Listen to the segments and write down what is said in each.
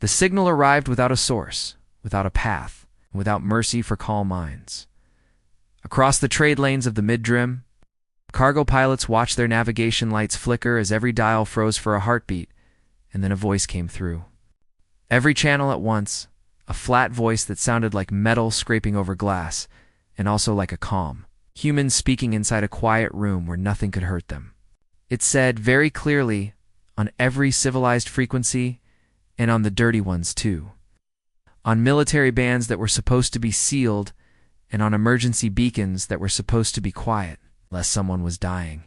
The signal arrived without a source, without a path, and without mercy for calm minds. Across the trade lanes of the mid-drim, cargo pilots watched their navigation lights flicker as every dial froze for a heartbeat, and then a voice came through. Every channel at once, a flat voice that sounded like metal scraping over glass, and also like a calm, humans speaking inside a quiet room where nothing could hurt them. It said very clearly, on every civilized frequency, and on the dirty ones too. On military bands that were supposed to be sealed, and on emergency beacons that were supposed to be quiet, lest someone was dying.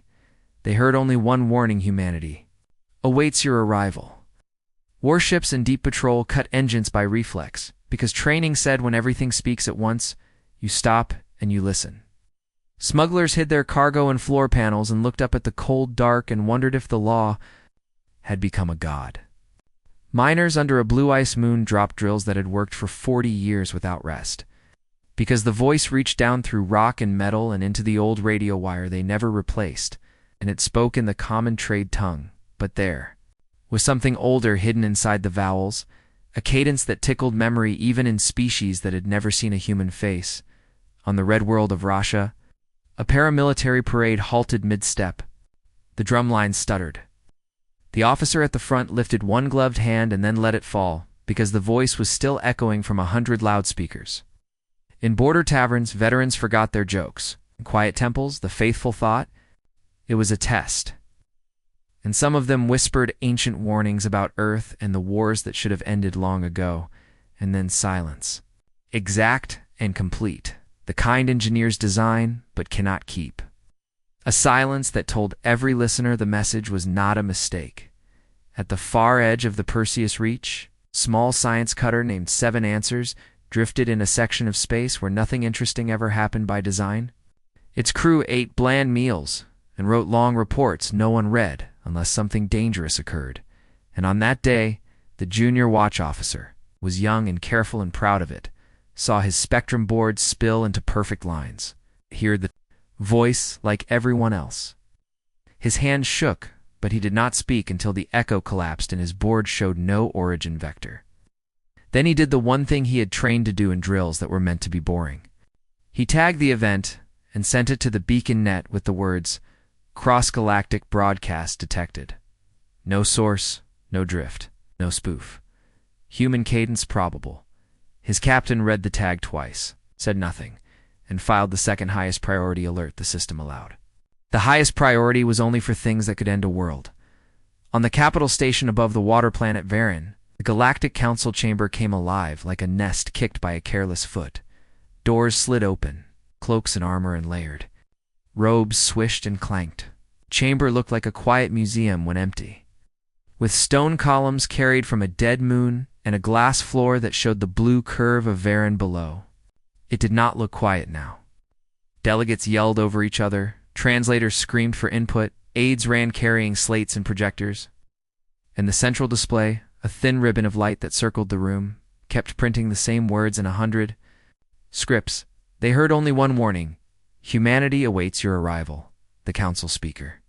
They heard only one warning, humanity. Awaits your arrival. Warships and deep patrol cut engines by reflex, because training said when everything speaks at once, you stop and you listen. Smugglers hid their cargo in floor panels and looked up at the cold dark and wondered if the law had become a god. Miners under a blue ice moon dropped drills that had worked for 40 years without rest. Because the voice reached down through rock and metal and into the old radio wire they never replaced, and it spoke in the common trade tongue, but there was something older hidden inside the vowels, a cadence that tickled memory even in species that had never seen a human face. On the red world of Russia, a paramilitary parade halted mid-step. The drum line stuttered. The officer at the front lifted one gloved hand and then let it fall, because the voice was still echoing from 100 loudspeakers. In border taverns, veterans forgot their jokes. In quiet temples, the faithful thought it was a test. And some of them whispered ancient warnings about Earth and the wars that should have ended long ago, and then silence. Exact and complete, the kind engineers design but cannot keep. A silence that told every listener the message was not a mistake. At the far edge of the Perseus Reach, small science cutter named 7 Answers drifted in a section of space where nothing interesting ever happened by design. Its crew ate bland meals and wrote long reports no one read unless something dangerous occurred. And on that day, the junior watch officer was young and careful and proud of it, saw his spectrum board spill into perfect lines, heard the voice like everyone else. His hand shook, but he did not speak until the echo collapsed and his board showed no origin vector. Then he did the one thing he had trained to do in drills that were meant to be boring. He tagged the event and sent it to the beacon net with the words, "Cross-Galactic broadcast detected." No source, no drift, no spoof. Human cadence probable. His captain read the tag twice, said nothing, and filed the second highest priority alert the system allowed. The highest priority was only for things that could end a world. On the capital station above the water planet Varan, the Galactic Council chamber came alive like a nest kicked by a careless foot. Doors slid open, cloaks and armor and layered. Robes swished and clanked. Chamber looked like a quiet museum when empty, with stone columns carried from a dead moon and a glass floor that showed the blue curve of Varan below. It did not look quiet now. Delegates yelled over each other, translators screamed for input, aides ran carrying slates and projectors. And the central display, a thin ribbon of light that circled the room, kept printing the same words in 100 scripts. They heard only one warning: humanity awaits your arrival, the council speaker.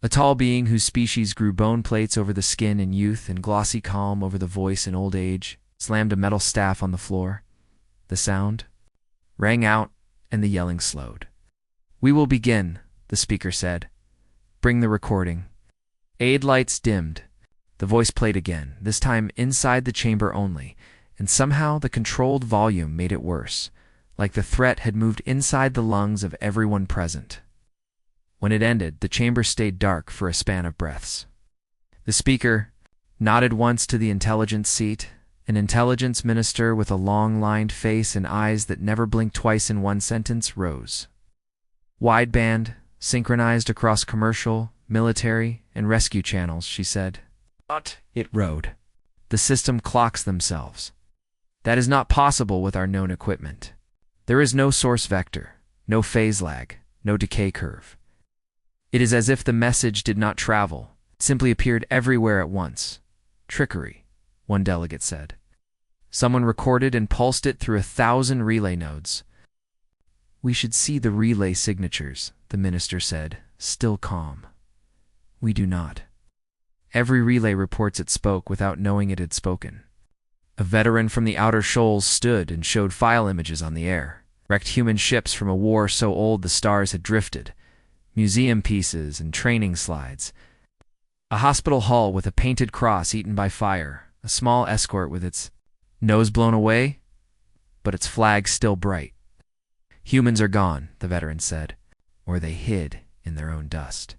A tall being whose species grew bone plates over the skin in youth and glossy calm over the voice in old age, slammed a metal staff on the floor. The sound rang out, and the yelling slowed. "We will begin," the speaker said. "Bring the recording." Aid lights dimmed. The voice played again, this time inside the chamber only, and somehow the controlled volume made it worse, like the threat had moved inside the lungs of everyone present. When it ended, the chamber stayed dark for a span of breaths. The speaker nodded once to the intelligence seat, an intelligence minister with a long-lined face and eyes that never blinked twice in one sentence rose. "Wideband, synchronized across commercial, military, and rescue channels," she said. "But," it wrote, "the system clocks themselves. That is not possible with our known equipment. There is no source vector, no phase lag, no decay curve. It is as if the message did not travel, it simply appeared everywhere at once. Trickery," one delegate said. "Someone recorded and pulsed it through 1,000 relay nodes." "We should see the relay signatures," the minister said, still calm. "We do not. Every relay reports it spoke without knowing it had spoken. A veteran from the outer shoals stood and showed file images on the air. Wrecked human ships from a war so old the stars had drifted, museum pieces and training slides. A hospital hall with a painted cross eaten by fire, a small escort with its nose blown away, but its flag still bright. Humans are gone, the veteran said, or they hid in their own dust.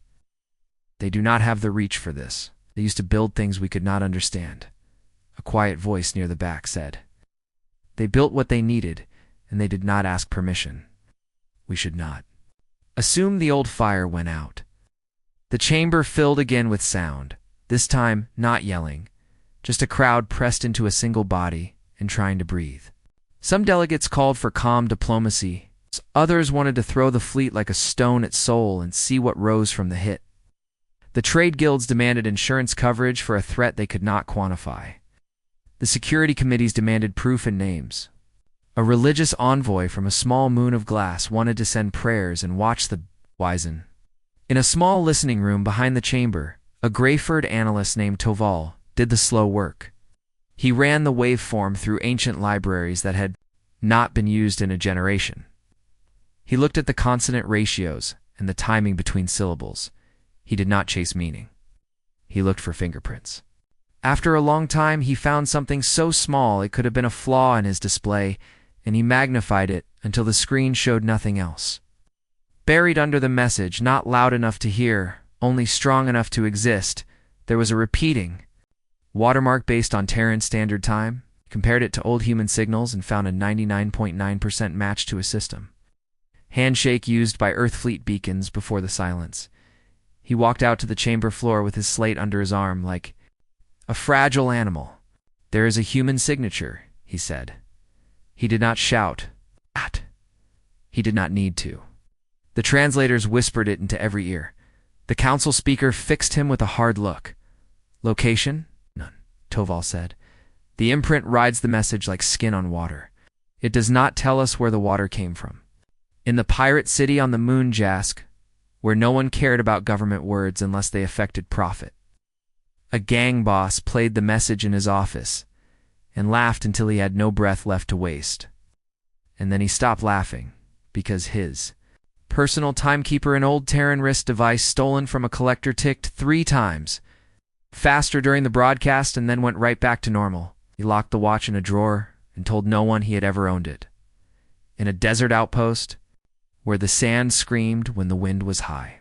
They do not have the reach for this. They used to build things we could not understand. A quiet voice near the back said. They built what they needed, and they did not ask permission. We should not assume the old fire went out. The chamber filled again with sound, this time not yelling, just a crowd pressed into a single body and trying to breathe. Some delegates called for calm diplomacy. Others wanted to throw the fleet like a stone at Seoul and see what rose from the hit. The trade guilds demanded insurance coverage for a threat they could not quantify. The security committees demanded proof and names. A religious envoy from a small moon of glass wanted to send prayers and watch the wizen. In a small listening room behind the chamber, a gray-furred analyst named Toval did the slow work. He ran the waveform through ancient libraries that had not been used in a generation. He looked at the consonant ratios and the timing between syllables. He did not chase meaning. He looked for fingerprints. After a long time, he found something so small it could have been a flaw in his display, and he magnified it until the screen showed nothing else. Buried under the message, not loud enough to hear, only strong enough to exist, there was a repeating watermark based on Terran Standard Time. Compared it to old human signals and found a 99.9% match to a system. Handshake used by Earth fleet beacons before the silence. He walked out to the chamber floor with his slate under his arm like a fragile animal. There is a human signature, he said. He did not shout. He did not need to. The translators whispered it into every ear. The council speaker fixed him with a hard look. Location? None, Toval said. The imprint rides the message like skin on water. It does not tell us where the water came from. In the pirate city on the moon Jask, where no one cared about government words unless they affected profit. A gang boss played the message in his office and laughed until he had no breath left to waste. And then he stopped laughing because his personal timekeeper, an old Terran wrist device stolen from a collector, ticked 3 times faster during the broadcast and then went right back to normal. He locked the watch in a drawer and told no one he had ever owned it. In a desert outpost, where the sand screamed when the wind was high.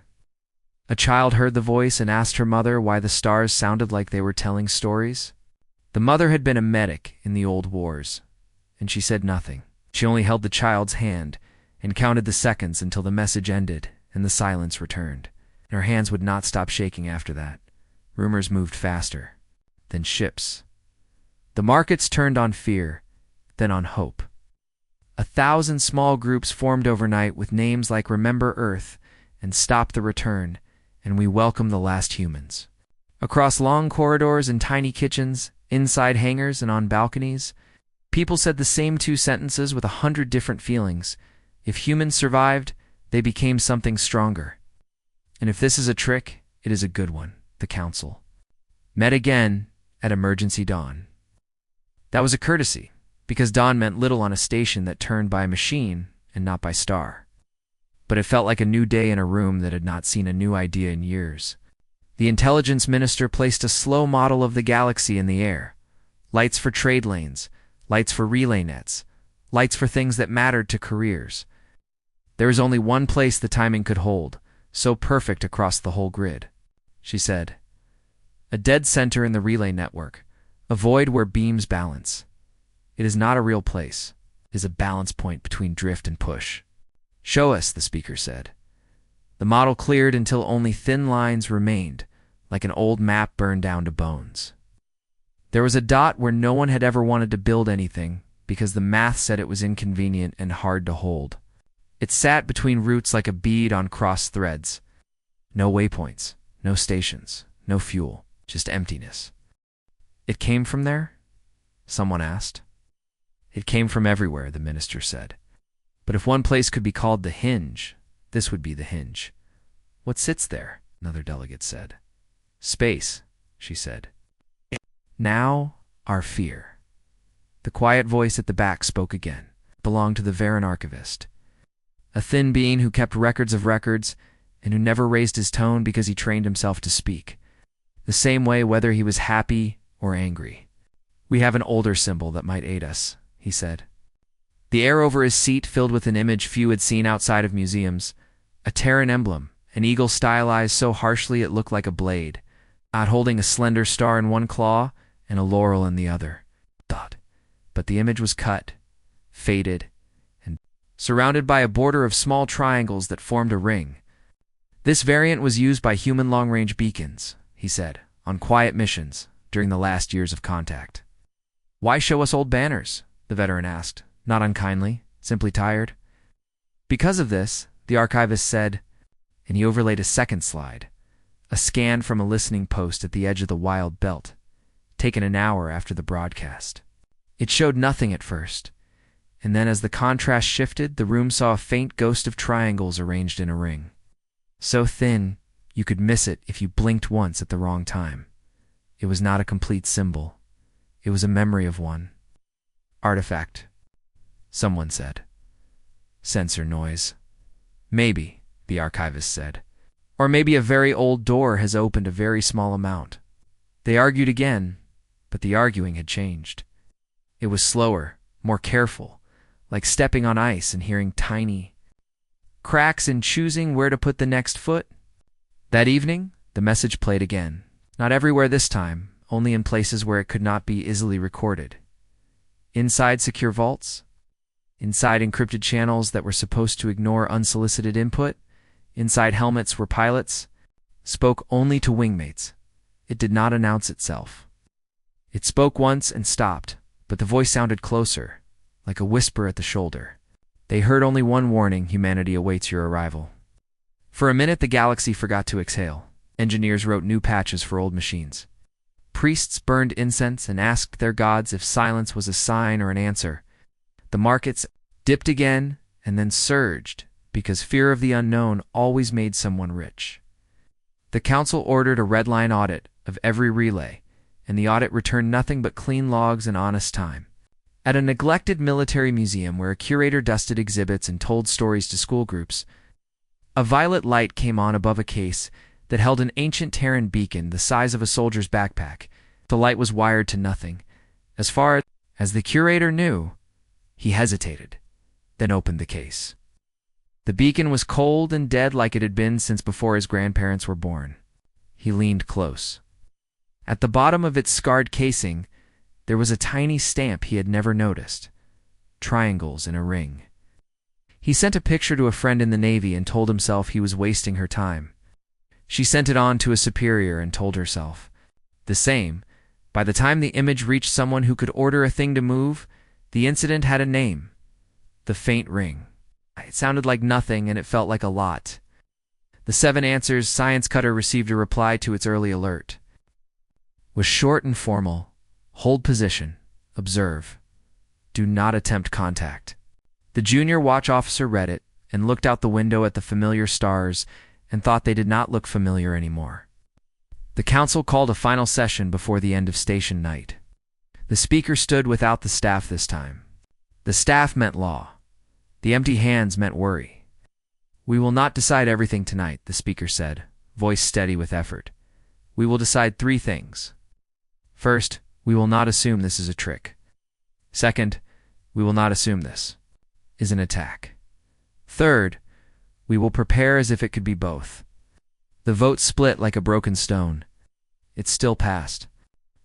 A child heard the voice and asked her mother why the stars sounded like they were telling stories. The mother had been a medic in the old wars, and she said nothing. She only held the child's hand and counted the seconds until the message ended and the silence returned. And her hands would not stop shaking after that. Rumors moved faster. Then ships. The markets turned on fear, then on hope. 1,000 small groups formed overnight with names like Remember Earth and Stop the Return, and We Welcome the Last Humans. Across long corridors and tiny kitchens, inside hangars and on balconies, people said the same 2 sentences with 100 different feelings. If humans survived, they became something stronger. And if this is a trick, it is a good one, the council met again at emergency dawn. That was a courtesy, because dawn meant little on a station that turned by machine and not by star. But it felt like a new day in a room that had not seen a new idea in years. The intelligence minister placed a slow model of the galaxy in the air. Lights for trade lanes, lights for relay nets, lights for things that mattered to careers. There was only one place the timing could hold, so perfect across the whole grid, she said. A dead center in the relay network, a void where beams balance. It is not a real place. It is a balance point between drift and push. Show us, the speaker said. The model cleared until only thin lines remained, like an old map burned down to bones. There was a dot where no one had ever wanted to build anything because the math said it was inconvenient and hard to hold. It sat between roots like a bead on crossed threads. No waypoints, no stations, no fuel, just emptiness. It came from there? Someone asked. It came from everywhere, the minister said. But if one place could be called the hinge, this would be the hinge. What sits there? Another delegate said. Space, she said. Now, our fear. The quiet voice at the back spoke again. It belonged to the Varan archivist. A thin being who kept records of records and who never raised his tone because he trained himself to speak. The same way whether he was happy or angry. "We have an older symbol that might aid us," he said. The air over his seat filled with an image few had seen outside of museums. A Terran emblem, an eagle stylized so harshly it looked like a blade, out holding a slender star in one claw and a laurel in the other. But the image was cut, faded, and surrounded by a border of small triangles that formed a ring. "This variant was used by human long-range beacons," he said, "on quiet missions during the last years of contact." "Why show us old banners?" the veteran asked, not unkindly, simply tired. "Because of this," the archivist said, and he overlaid a second slide, a scan from a listening post at the edge of the wild belt, taken an hour after the broadcast. It showed nothing at first, and then as the contrast shifted, the room saw a faint ghost of triangles arranged in a ring. So thin, you could miss it if you blinked once at the wrong time. It was not a complete symbol. It was a memory of one. "Artifact," someone said. "Sensor noise." "Maybe," the archivist said. "Or maybe a very old door has opened a very small amount." They argued again, but the arguing had changed. It was slower, more careful, like stepping on ice and hearing tiny cracks in choosing where to put the next foot. That evening, the message played again. Not everywhere this time, only in places where it could not be easily recorded. Inside secure vaults, inside encrypted channels that were supposed to ignore unsolicited input, inside helmets where pilots spoke only to wingmates. It did not announce itself. It spoke once and stopped, but the voice sounded closer, like a whisper at the shoulder. They heard only one warning: humanity awaits your arrival. For a minute, the galaxy forgot to exhale. Engineers wrote new patches for old machines. Priests burned incense and asked their gods if silence was a sign or an answer. The markets dipped again and then surged, because fear of the unknown always made someone rich. The council ordered a red-line audit of every relay, and the audit returned nothing but clean logs and honest time. At a neglected military museum where a curator dusted exhibits and told stories to school groups, a violet light came on above a case that held an ancient Terran beacon the size of a soldier's backpack. The light was wired to nothing. As far as the curator knew, he hesitated, then opened the case. The beacon was cold and dead like it had been since before his grandparents were born. He leaned close. At the bottom of its scarred casing, there was a tiny stamp he had never noticed. Triangles in a ring. He sent a picture to a friend in the Navy and told himself he was wasting her time. She sent it on to a superior and told herself the same. By the time the image reached someone who could order a thing to move, the incident had a name: the faint ring. It sounded like nothing, and it felt like a lot. The 7 answers Science Cutter received a reply to its early alert. Was short and formal. Hold position. Observe. Do not attempt contact. The junior watch officer read it and looked out the window at the familiar stars and thought they did not look familiar anymore. The council called a final session before the end of station night. The speaker stood without the staff this time. The staff meant law. The empty hands meant worry. "We will not decide everything tonight," the speaker said, voice steady with effort. "We will decide 3 things. First, we will not assume this is a trick. Second, we will not assume this is an attack. Third, we will prepare as if it could be both." The vote split like a broken stone. It still passed.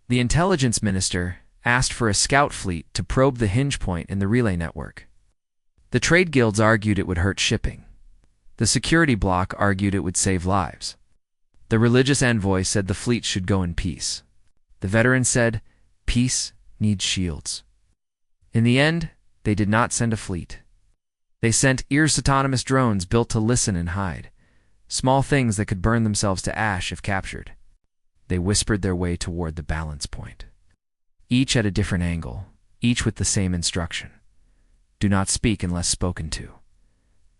The intelligence minister asked for a scout fleet to probe the hinge point in the relay network. The trade guilds argued it would hurt shipping. The security bloc argued it would save lives. The religious envoy said the fleet should go in peace. The veteran said, peace needs shields. In the end, they did not send a fleet. They sent ear-autonomous drones built to listen and hide, small things that could burn themselves to ash if captured. They whispered their way toward the balance point. Each at a different angle, each with the same instruction. Do not speak unless spoken to.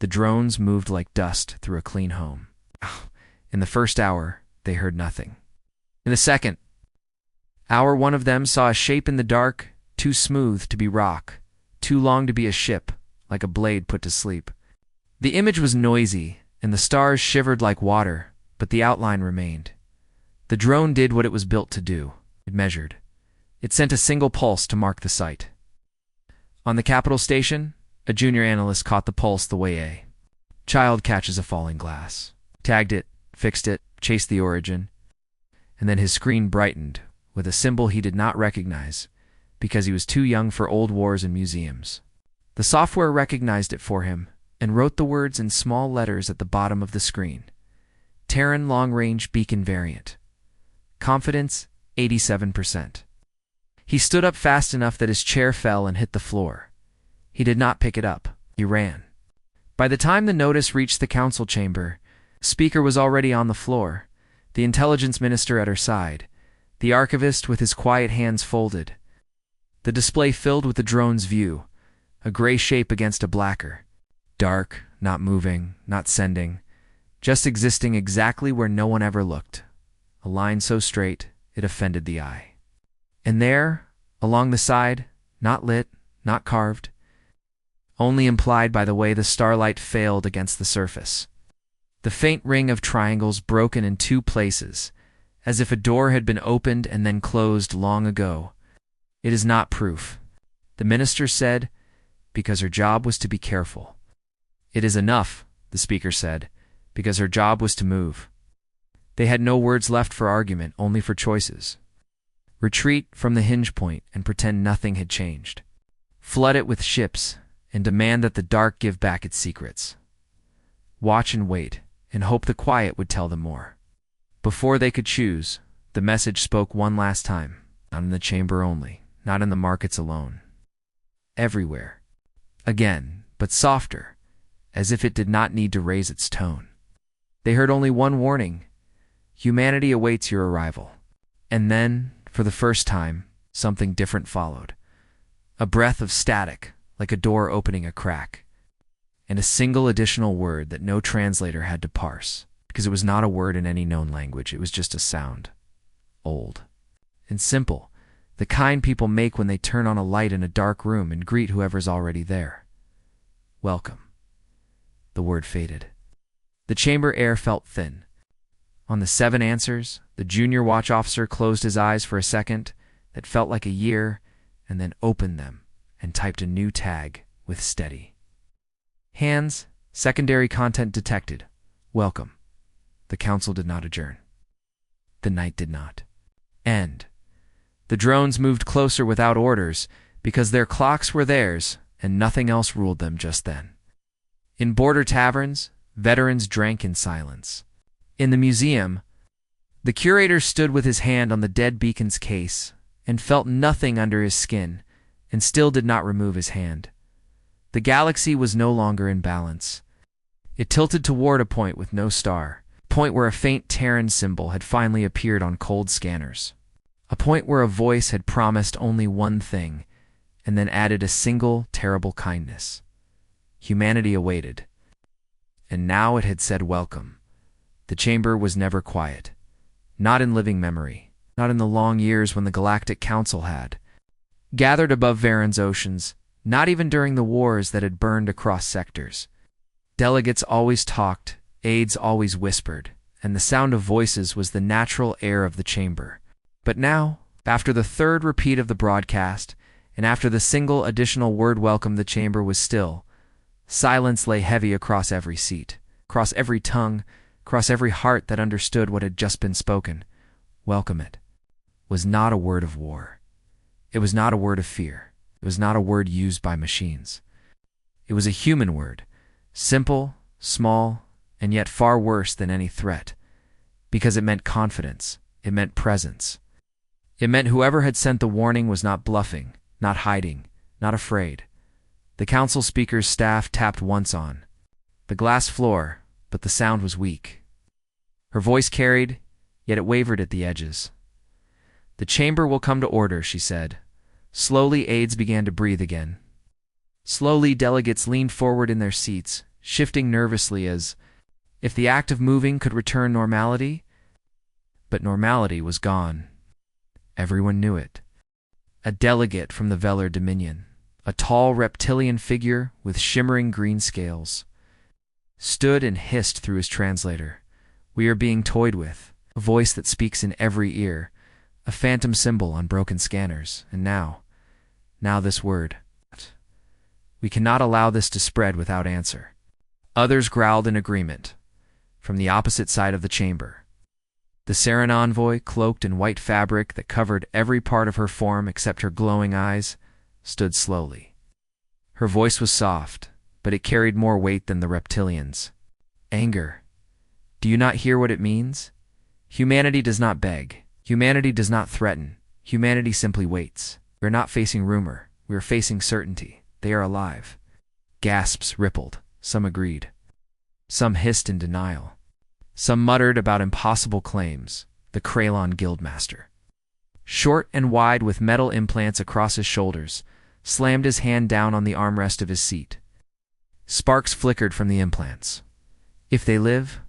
The drones moved like dust through a clean home. In the first hour, they heard nothing. In the second hour, one of them saw a shape in the dark too smooth to be rock, too long to be a ship, like a blade put to sleep. The image was noisy, and the stars shivered like water, but the outline remained. The drone did what it was built to do. It measured. It sent a single pulse to mark the site. On the Capitol station, a junior analyst caught the pulse the way a child catches a falling glass. Tagged it, fixed it, chased the origin, and then his screen brightened with a symbol he did not recognize because he was too young for old wars and museums. The software recognized it for him and wrote the words in small letters at the bottom of the screen. Terran Long-Range Beacon Variant. Confidence, 87%. He stood up fast enough that his chair fell and hit the floor. He did not pick it up. He ran. By the time the notice reached the council chamber, Speaker was already on the floor, the intelligence minister at her side, the archivist with his quiet hands folded. The display filled with the drone's view, a gray shape against a blacker. Dark, not moving, not sending, just existing exactly where no one ever looked. A line so straight, it offended the eye. And there, along the side, not lit, not carved, only implied by the way the starlight failed against the surface. The faint ring of triangles broken in two places, as if a door had been opened and then closed long ago. It is not proof, the minister said, because her job was to be careful. It is enough, the speaker said, because her job was to move. They had no words left for argument, only for choices. Retreat from the hinge point and pretend nothing had changed. Flood it with ships and demand that the dark give back its secrets. Watch and wait, and hope the quiet would tell them more. Before they could choose, the message spoke one last time, not in the chamber only, not in the markets alone. Everywhere. Again, but softer, as if it did not need to raise its tone. They heard only one warning: humanity awaits your arrival. And then, for the first time, something different followed. A breath of static, like a door opening a crack, and a single additional word that no translator had to parse, because it was not a word in any known language, it was just a sound. Old. And simple, the kind people make when they turn on a light in a dark room and greet whoever's already there. Welcome. The word faded. The chamber air felt thin. On the 7 answers, the junior watch officer closed his eyes for a second that felt like a year, and then opened them and typed a new tag with steady. Hands, secondary content detected. Welcome. The council did not adjourn. The night did not end. The drones moved closer without orders because their clocks were theirs and nothing else ruled them just then. In border taverns, veterans drank in silence. In the museum, the curator stood with his hand on the dead beacon's case and felt nothing under his skin and still did not remove his hand. The galaxy was no longer in balance. It tilted toward a point with no star, a point where a faint Terran symbol had finally appeared on cold scanners, a point where a voice had promised only one thing and then added a single terrible kindness. Humanity awaited. And now it had said welcome. The chamber was never quiet. Not in living memory, not in the long years when the Galactic Council had gathered above Varen's oceans, not even during the wars that had burned across sectors. Delegates always talked, aides always whispered, and the sound of voices was the natural air of the chamber. But now, after the 3rd repeat of the broadcast, and after the single additional word welcome, the chamber was still. Silence lay heavy across every seat, across every tongue, across every heart that understood what had just been spoken. Welcome it was not a word of war. It was not a word of fear. It was not a word used by machines. It was a human word, simple, small, and yet far worse than any threat, because it meant confidence. It meant presence. It meant whoever had sent the warning was not bluffing, not hiding, not afraid. The council speaker's staff tapped once on the glass floor, but the sound was weak. Her voice carried, yet it wavered at the edges. The chamber will come to order, she said. Slowly, aides began to breathe again. Slowly, delegates leaned forward in their seats, shifting nervously as if the act of moving could return normality. But normality was gone. Everyone knew it. A delegate from the Velar Dominion, a tall reptilian figure with shimmering green scales, stood and hissed through his translator. "We are being toyed with," a voice that speaks in every ear, a phantom symbol on broken scanners, and now this word. "We cannot allow this to spread without answer." Others growled in agreement, from the opposite side of the chamber. The Saren envoy, cloaked in white fabric that covered every part of her form except her glowing eyes, stood slowly. Her voice was soft, but it carried more weight than the reptilians. "Anger. Do you not hear what it means? Humanity does not beg. Humanity does not threaten. Humanity simply waits. We are not facing rumor. We are facing certainty. They are alive." Gasps rippled. Some agreed. Some hissed in denial. Some muttered about impossible claims. The Kralon Guildmaster, short and wide with metal implants across his shoulders, slammed his hand down on the armrest of his seat. Sparks flickered from the implants. If they live,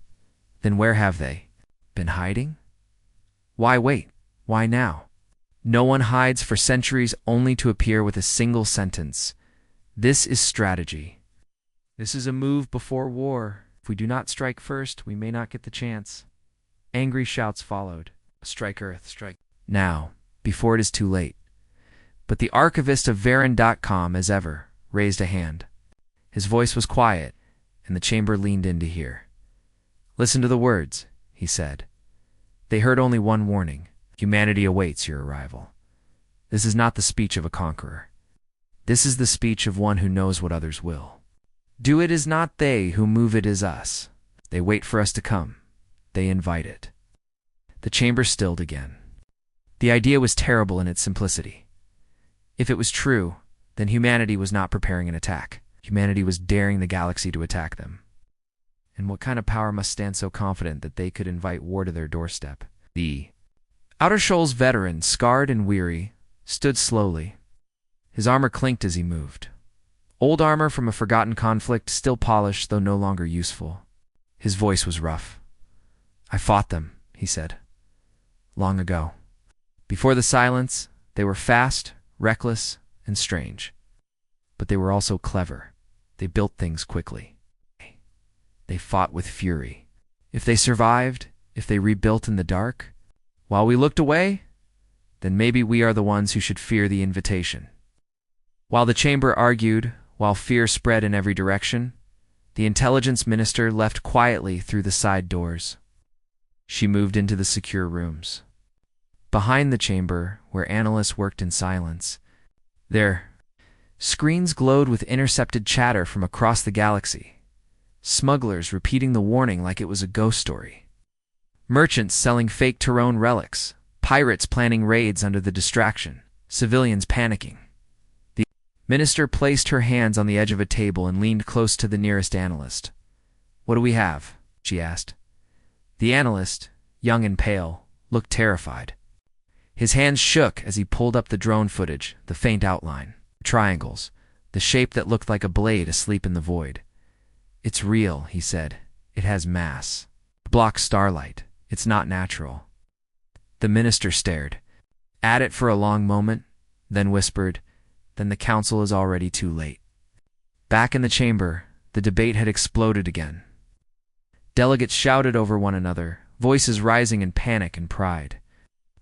then where have they been hiding? Why wait? Why now? No one hides for centuries only to appear with a single sentence. This is strategy. This is a move before war. If we do not strike first, we may not get the chance. Angry shouts followed. "Strike Earth, strike now, before it is too late." But the archivist of Varen.com, as ever, raised a hand. His voice was quiet, and the chamber leaned in to hear. "Listen to the words," he said. They heard only one warning. "Humanity awaits your arrival." This is not the speech of a conqueror. This is the speech of one who knows what others will. "Do it is not they who move, it is us. They wait for us to come. They invite it." The chamber stilled again. The idea was terrible in its simplicity. If it was true, then humanity was not preparing an attack. Humanity was daring the galaxy to attack them. And what kind of power must stand so confident that they could invite war to their doorstep? The Outer Shoals veteran, scarred and weary, stood slowly. His armor clinked as he moved. Old armor from a forgotten conflict, still polished though no longer useful. His voice was rough. "I fought them," he said. "Long ago. Before the silence, they were fast, reckless, and strange. But they were also clever. They built things quickly. They fought with fury. If they survived, if they rebuilt in the dark, while we looked away, then maybe we are the ones who should fear the invitation." While the chamber argued, while fear spread in every direction, the intelligence minister left quietly through the side doors. She moved into the secure rooms. Behind the chamber, where analysts worked in silence, their screens glowed with intercepted chatter from across the galaxy. Smugglers repeating the warning like it was a ghost story. Merchants selling fake Tyrone relics. Pirates planning raids under the distraction. Civilians panicking. The minister placed her hands on the edge of a table and leaned close to the nearest analyst. "What do we have?" she asked. The analyst, young and pale, looked terrified. His hands shook as he pulled up the drone footage, the faint outline, triangles, the shape that looked like a blade asleep in the void. "It's real," he said. "It has mass. It blocks starlight. It's not natural." The minister stared at it for a long moment, then whispered, "Then the council is already too late." Back in the chamber, the debate had exploded again. Delegates shouted over one another, voices rising in panic and pride.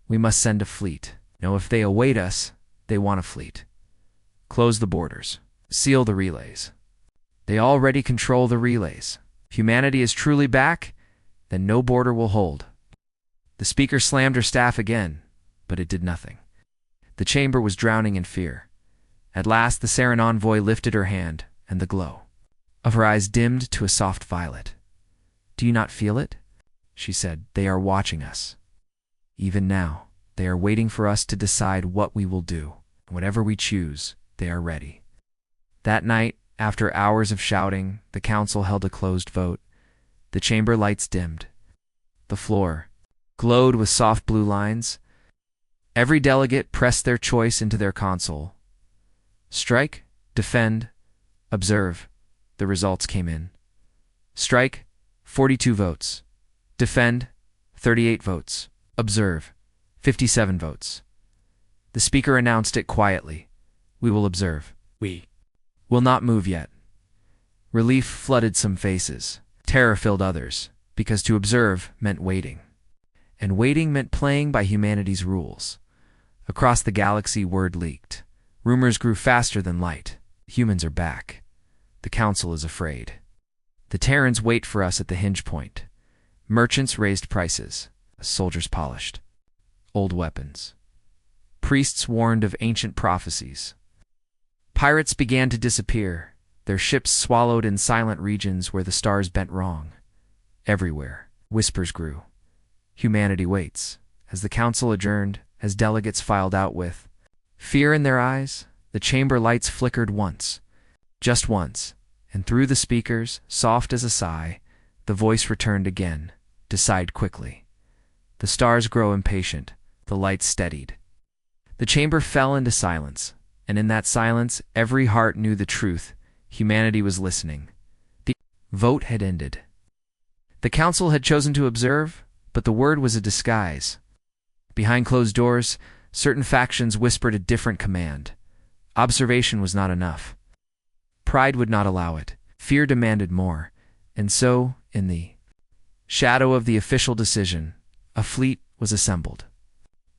"We must send a fleet. No, if they await us, they want a fleet. Close the borders. Seal the relays. They already control the relays. If humanity is truly back, then no border will hold." The speaker slammed her staff again, but it did nothing. The chamber was drowning in fear. At last the Saren envoy lifted her hand, and the glow of her eyes dimmed to a soft violet. "Do you not feel it?" she said. "They are watching us. Even now, they are waiting for us to decide what we will do. Whatever we choose, they are ready." That night, after hours of shouting, the council held a closed vote. The chamber lights dimmed. The floor glowed with soft blue lines. Every delegate pressed their choice into their console. Strike, defend, observe. The results came in. Strike, 42 votes. Defend, 38 votes. Observe, 57 votes. The speaker announced it quietly. "We will observe. We will not move yet." Relief flooded some faces. Terror filled others, because to observe meant waiting. And waiting meant playing by humanity's rules. Across the galaxy, word leaked. Rumors grew faster than light. Humans are back. The Council is afraid. The Terrans wait for us at the hinge point. Merchants raised prices. Soldiers polished old weapons. Priests warned of ancient prophecies. Pirates began to disappear, their ships swallowed in silent regions where the stars bent wrong. Everywhere, whispers grew. Humanity waits. As the council adjourned, as delegates filed out with fear in their eyes, the chamber lights flickered once. Just once, and through the speakers, soft as a sigh, the voice returned again. Decide quickly. The stars grow impatient, the lights steadied. The chamber fell into silence, and in that silence, every heart knew the truth. Humanity was listening. The vote had ended. The council had chosen to observe, but the word was a disguise. Behind closed doors, certain factions whispered a different command. Observation was not enough. Pride would not allow it. Fear demanded more. And so, in the shadow of the official decision, a fleet was assembled.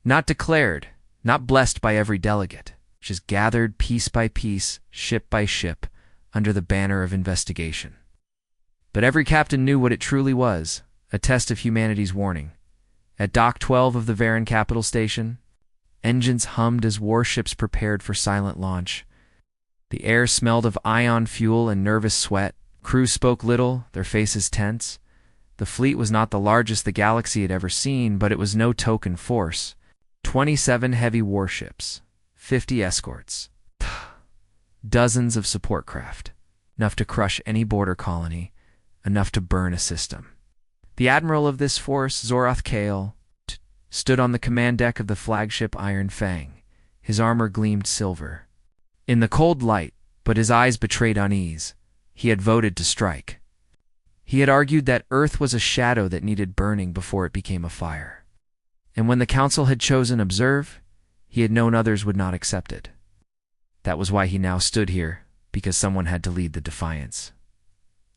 Not declared, not blessed by every delegate, just gathered piece by piece, ship by ship, under the banner of investigation. But every captain knew what it truly was, a test of humanity's warning. At Dock 12 of the Varan capital station, engines hummed as warships prepared for silent launch. The air smelled of ion fuel and nervous sweat. Crews spoke little, their faces tense. The fleet was not the largest the galaxy had ever seen, but it was no token force. 27 heavy warships, 50 escorts, dozens of support craft, enough to crush any border colony, enough to burn a system. The admiral of this force, Zorath Kale, stood on the command deck of the flagship Iron Fang. His armor gleamed silver. In the cold light, but his eyes betrayed unease, he had voted to strike. He had argued that Earth was a shadow that needed burning before it became a fire. And when the council had chosen observe, he had known others would not accept it. That was why he now stood here, because someone had to lead the defiance.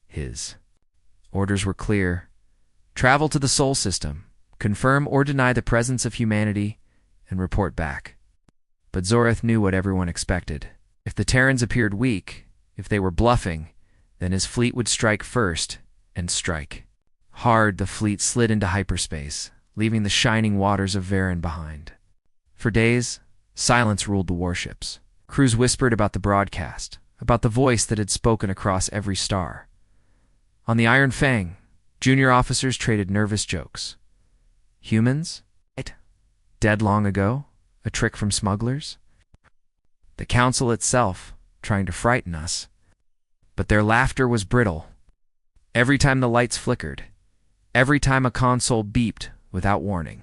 His orders were clear. Travel to the Sol system, confirm or deny the presence of humanity, and report back. But Zorath knew what everyone expected. If the Terrans appeared weak, if they were bluffing, then his fleet would strike first, and strike. Hard, the fleet slid into hyperspace, leaving the shining waters of Varan behind. For days, silence ruled the warships. Crews whispered about the broadcast, about the voice that had spoken across every star. On the Iron Fang, junior officers traded nervous jokes. Humans? Dead long ago? A trick from smugglers? The council itself, trying to frighten us. But their laughter was brittle. Every time the lights flickered, every time a console beeped without warning.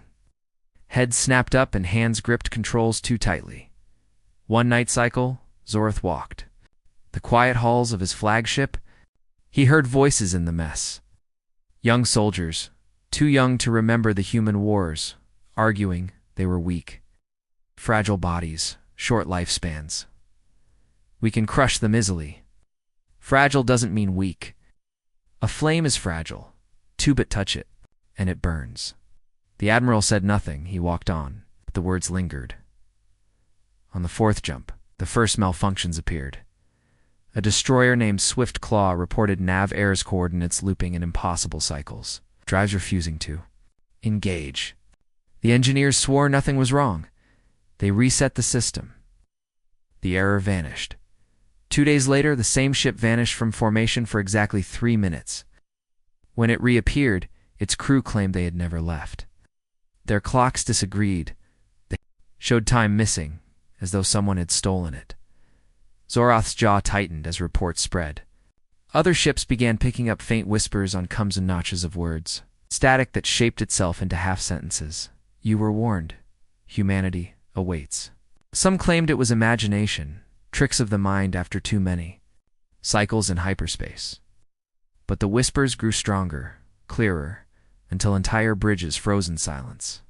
Heads snapped up and hands gripped controls too tightly. One night cycle, Zorath walked. The quiet halls of his flagship, he heard voices in the mess. Young soldiers, too young to remember the human wars, arguing they were weak. Fragile bodies, short lifespans. We can crush them easily. Fragile doesn't mean weak. A flame is fragile. Two but touch it, and it burns. The admiral said nothing. He walked on, but the words lingered. On the fourth jump, the first malfunctions appeared. A destroyer named Swift Claw reported nav errors coordinates looping in impossible cycles. Drives refusing to engage. The engineers swore nothing was wrong. They reset the system. The error vanished. 2 days later, the same ship vanished from formation for exactly 3 minutes. When it reappeared, its crew claimed they had never left. Their clocks disagreed. They showed time missing, as though someone had stolen it. Zorath's jaw tightened as reports spread. Other ships began picking up faint whispers on comes and notches of words, static that shaped itself into half-sentences. You were warned. Humanity awaits. Some claimed it was imagination, tricks of the mind after too many, cycles in hyperspace. But the whispers grew stronger, clearer, until entire bridges froze in silence.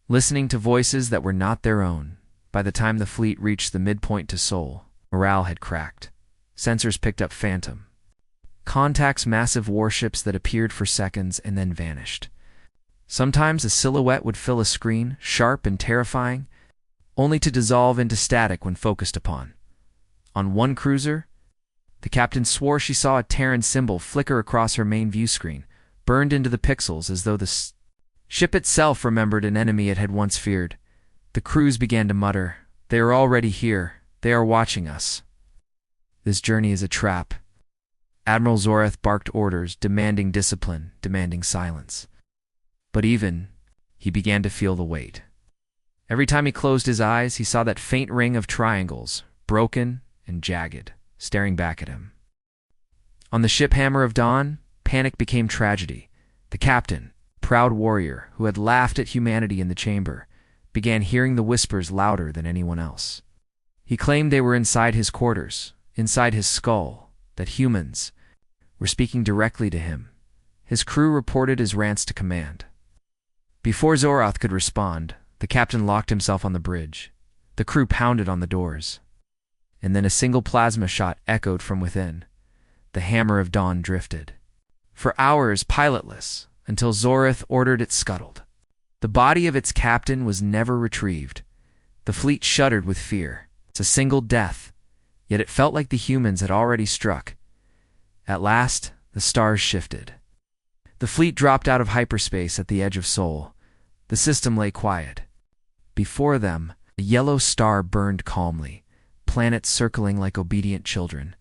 Listening to voices that were not their own, By the time the fleet reached the midpoint to Seoul, morale had cracked. Sensors picked up Phantom contacts, massive warships that appeared for seconds and then vanished. Sometimes a silhouette would fill a screen, sharp and terrifying, only to dissolve into static when focused upon. On one cruiser, the captain swore she saw a Terran symbol flicker across her main view screen, burned into the pixels as though the ship itself remembered an enemy it had once feared. The crews began to mutter, "They are already here. They are watching us. This journey is a trap." Admiral Zorath barked orders, demanding discipline, demanding silence. But he began to feel the weight. Every time he closed his eyes, he saw that faint ring of triangles, broken and jagged, staring back at him. On the ship Hammer of Dawn, panic became tragedy. The captain, proud warrior who had laughed at humanity in the chamber, began hearing the whispers louder than anyone else. He claimed they were inside his quarters, inside his skull, that humans were speaking directly to him. His crew reported his rants to command. Before Zorath could respond, the captain locked himself on the bridge. The crew pounded on the doors. And then a single plasma shot echoed from within. The Hammer of Dawn drifted. For hours, pilotless, until Zorath ordered it scuttled. The body of its captain was never retrieved. The fleet shuddered with fear. It's a single death, yet it felt like the humans had already struck. At last, the stars shifted. The fleet dropped out of hyperspace at the edge of Seoul. The system lay quiet. Before them, a yellow star burned calmly, planets circling like obedient children.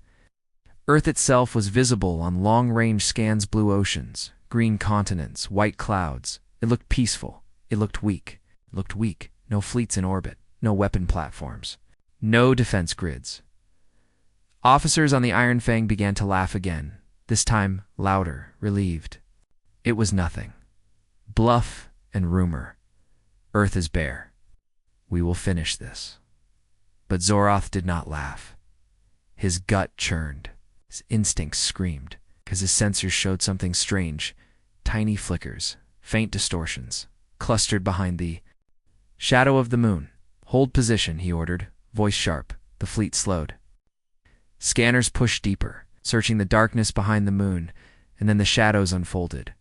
Earth itself was visible on long-range scans, blue oceans, green continents, white clouds. It looked peaceful. It looked weak. It looked weak. No fleets in orbit. No weapon platforms. No defense grids. Officers on the Iron Fang began to laugh again, this time louder, relieved. It was nothing. Bluff and rumor. Earth is bare. We will finish this. But Zorath did not laugh. His gut churned. His instincts screamed, because his sensors showed something strange. Tiny flickers, faint distortions, clustered behind the shadow of the moon. "Hold position," he ordered, voice sharp. The fleet slowed. Scanners pushed deeper, searching the darkness behind the moon, and then the shadows unfolded.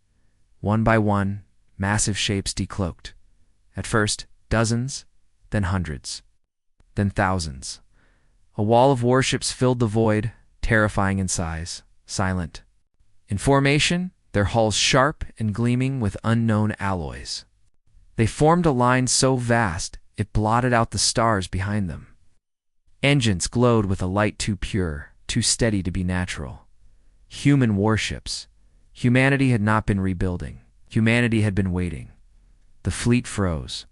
One by one, massive shapes decloaked. At first, dozens, then hundreds, then thousands. A wall of warships filled the void, terrifying in size, silent. In formation, their hulls sharp and gleaming with unknown alloys. They formed a line so vast, it blotted out the stars behind them. Engines glowed with a light too pure, too steady to be natural. Human warships. Humanity had not been rebuilding. Humanity had been waiting. The fleet froze.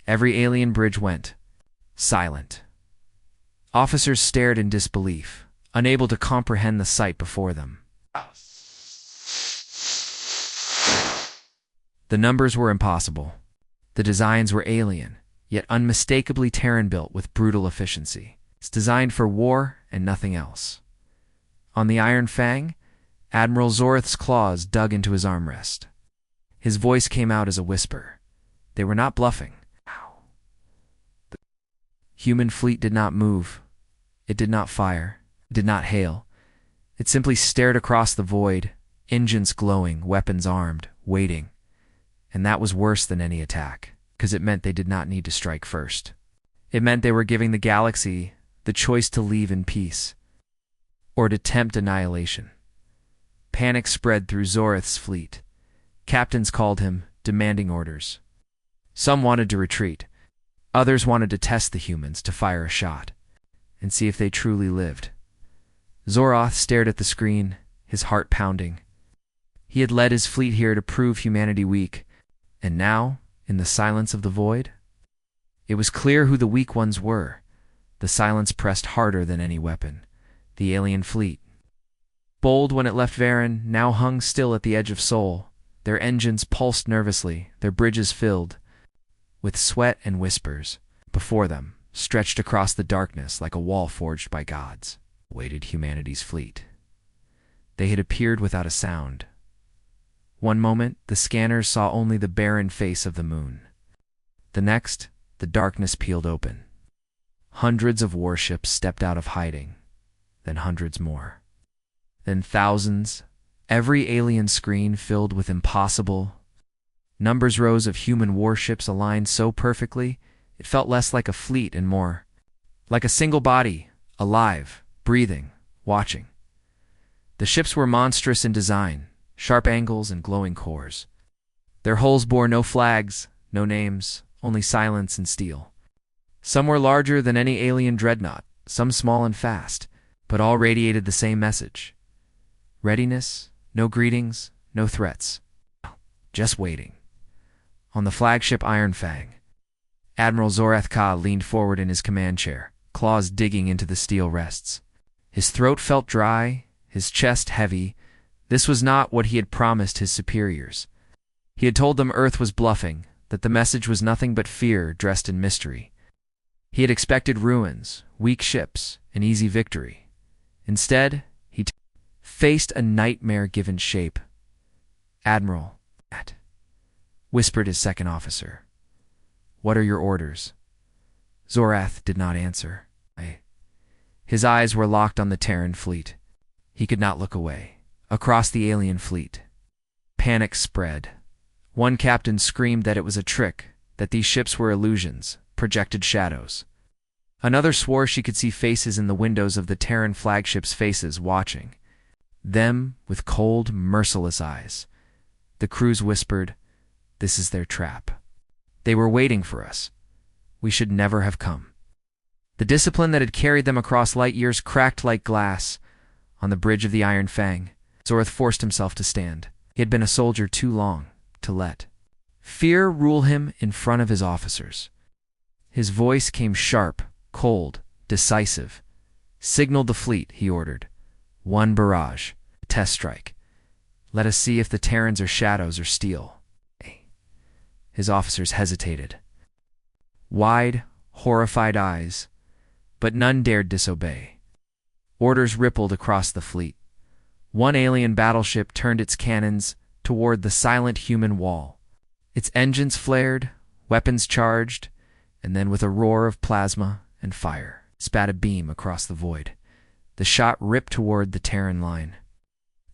Every alien bridge went silent. Officers stared in disbelief, unable to comprehend the sight before them. The numbers were impossible. The designs were alien, yet unmistakably Terran-built with brutal efficiency. It's designed for war and nothing else. On the Iron Fang, Admiral Zorath's claws dug into his armrest. His voice came out as a whisper. They were not bluffing. The human fleet did not move. It did not fire. It did not hail. It simply stared across the void, engines glowing, weapons armed, waiting. And that was worse than any attack, because it meant they did not need to strike first. It meant they were giving the galaxy the choice to leave in peace, or to tempt annihilation. Panic spread through Zorath's fleet. Captains called him, demanding orders. Some wanted to retreat. Others wanted to test the humans, to fire a shot, and see if they truly lived. Zorath stared at the screen, his heart pounding. He had led his fleet here to prove humanity weak, and now, in the silence of the void, it was clear who the weak ones were. The silence pressed harder than any weapon. The alien fleet. Bold when it left Varen, now hung still at the edge of Seoul. Their engines pulsed nervously, their bridges filled with sweat and whispers. Before them, stretched across the darkness like a wall forged by gods, waited humanity's fleet. They had appeared without a sound. One moment, the scanners saw only the barren face of the moon. The next, the darkness peeled open. Hundreds of warships stepped out of hiding, then hundreds more. Then thousands, every alien screen filled with impossible numbers. Rows of human warships aligned so perfectly, it felt less like a fleet and more like a single body, alive, breathing, watching. The ships were monstrous in design, sharp angles and glowing cores. Their hulls bore no flags, no names, only silence and steel. Some were larger than any alien dreadnought, some small and fast, but all radiated the same message. Readiness, no greetings, no threats. Just waiting. On the flagship Iron Fang, Admiral Zorath Ka leaned forward in his command chair, claws digging into the steel rests. His throat felt dry, his chest heavy. This was not what he had promised his superiors. He had told them Earth was bluffing, that the message was nothing but fear dressed in mystery. He had expected ruins, weak ships, an easy victory. Instead, he faced a nightmare-given shape. "Admiral," whispered his second officer. "What are your orders?" Zorath did not answer. His eyes were locked on the Terran fleet. He could not look away. Across the alien fleet, panic spread. One captain screamed that it was a trick, that these ships were illusions, projected shadows. Another swore she could see faces in the windows of the Terran flagship's faces watching. Them with cold, merciless eyes. The crews whispered, "This is their trap. They were waiting for us. We should never have come." The discipline that had carried them across light years cracked like glass. On the bridge of the Iron Fang, Zorath forced himself to stand. He had been a soldier too long to let fear rule him in front of his officers. His voice came sharp, cold, decisive. "Signal the fleet," he ordered. "One barrage, a test strike. Let us see if the Terrans are shadows or steel." His officers hesitated. Wide, horrified eyes, but none dared disobey. Orders rippled across the fleet. One alien battleship turned its cannons toward the silent human wall. Its engines flared, weapons charged, and then with a roar of plasma and fire, spat a beam across the void. The shot ripped toward the Terran line.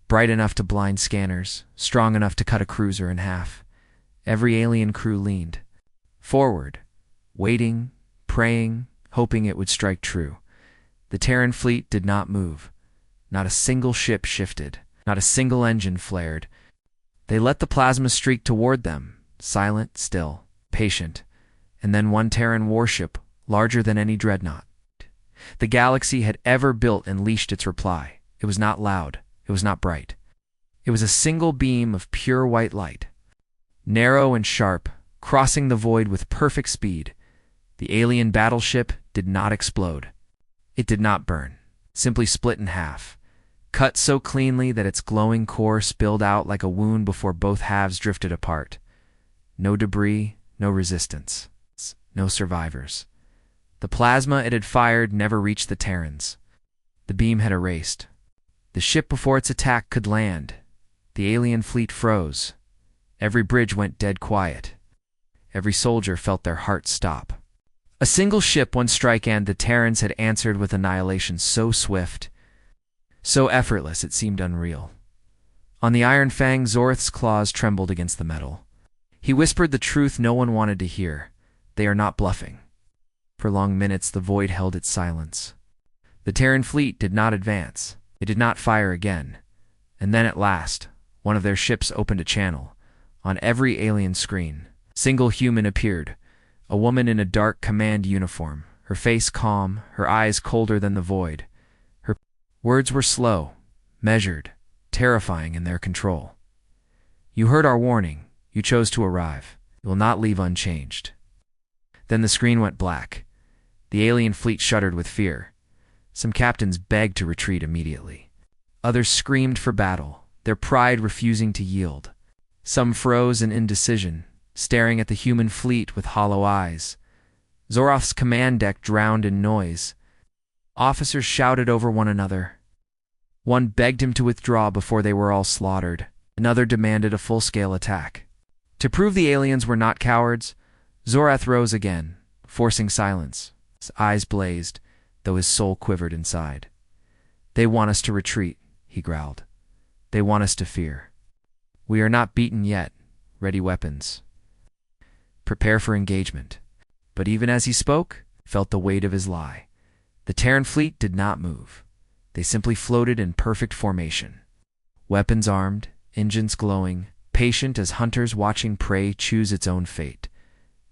Bright enough to blind scanners, strong enough to cut a cruiser in half. Every alien crew leaned forward, waiting, praying, hoping it would strike true. The Terran fleet did not move. Not a single ship shifted. Not a single engine flared. They let the plasma streak toward them, silent, still, patient. And then one Terran warship, larger than any dreadnought the galaxy had ever built, unleashed its reply. It was not loud. It was not bright. It was a single beam of pure white light. Narrow and sharp, crossing the void with perfect speed. The alien battleship did not explode. It did not burn, simply split in half, cut so cleanly that its glowing core spilled out like a wound before both halves drifted apart. No debris, no resistance, no survivors. The plasma it had fired never reached the Terrans. The beam had erased. The ship before its attack could land. The alien fleet froze. Every bridge went dead quiet. Every soldier felt their hearts stop. A single ship, one strike, and the Terrans had answered with annihilation so swift, so effortless it seemed unreal. On the Iron Fang, Zorath's claws trembled against the metal. He whispered the truth no one wanted to hear. They are not bluffing. For long minutes the void held its silence. The Terran fleet did not advance. It did not fire again. And then at last, one of their ships opened a channel. On every alien screen, single human appeared. A woman in a dark command uniform, her face calm, her eyes colder than the void. Her words were slow, measured, terrifying in their control. "You heard our warning. You chose to arrive. You will not leave unchanged." Then the screen went black. The alien fleet shuddered with fear. Some captains begged to retreat immediately. Others screamed for battle, their pride refusing to yield. Some froze in indecision, staring at the human fleet with hollow eyes. Zorath's command deck drowned in noise. Officers shouted over one another. One begged him to withdraw before they were all slaughtered. Another demanded a full-scale attack. To prove the aliens were not cowards, Zorath rose again, forcing silence. His eyes blazed, though his soul quivered inside. "They want us to retreat," he growled. "They want us to fear. We are not beaten yet. Ready weapons. Prepare for engagement." But even as he spoke, felt the weight of his lie. The Terran fleet did not move. They simply floated in perfect formation. Weapons armed, engines glowing, patient as hunters watching prey choose its own fate.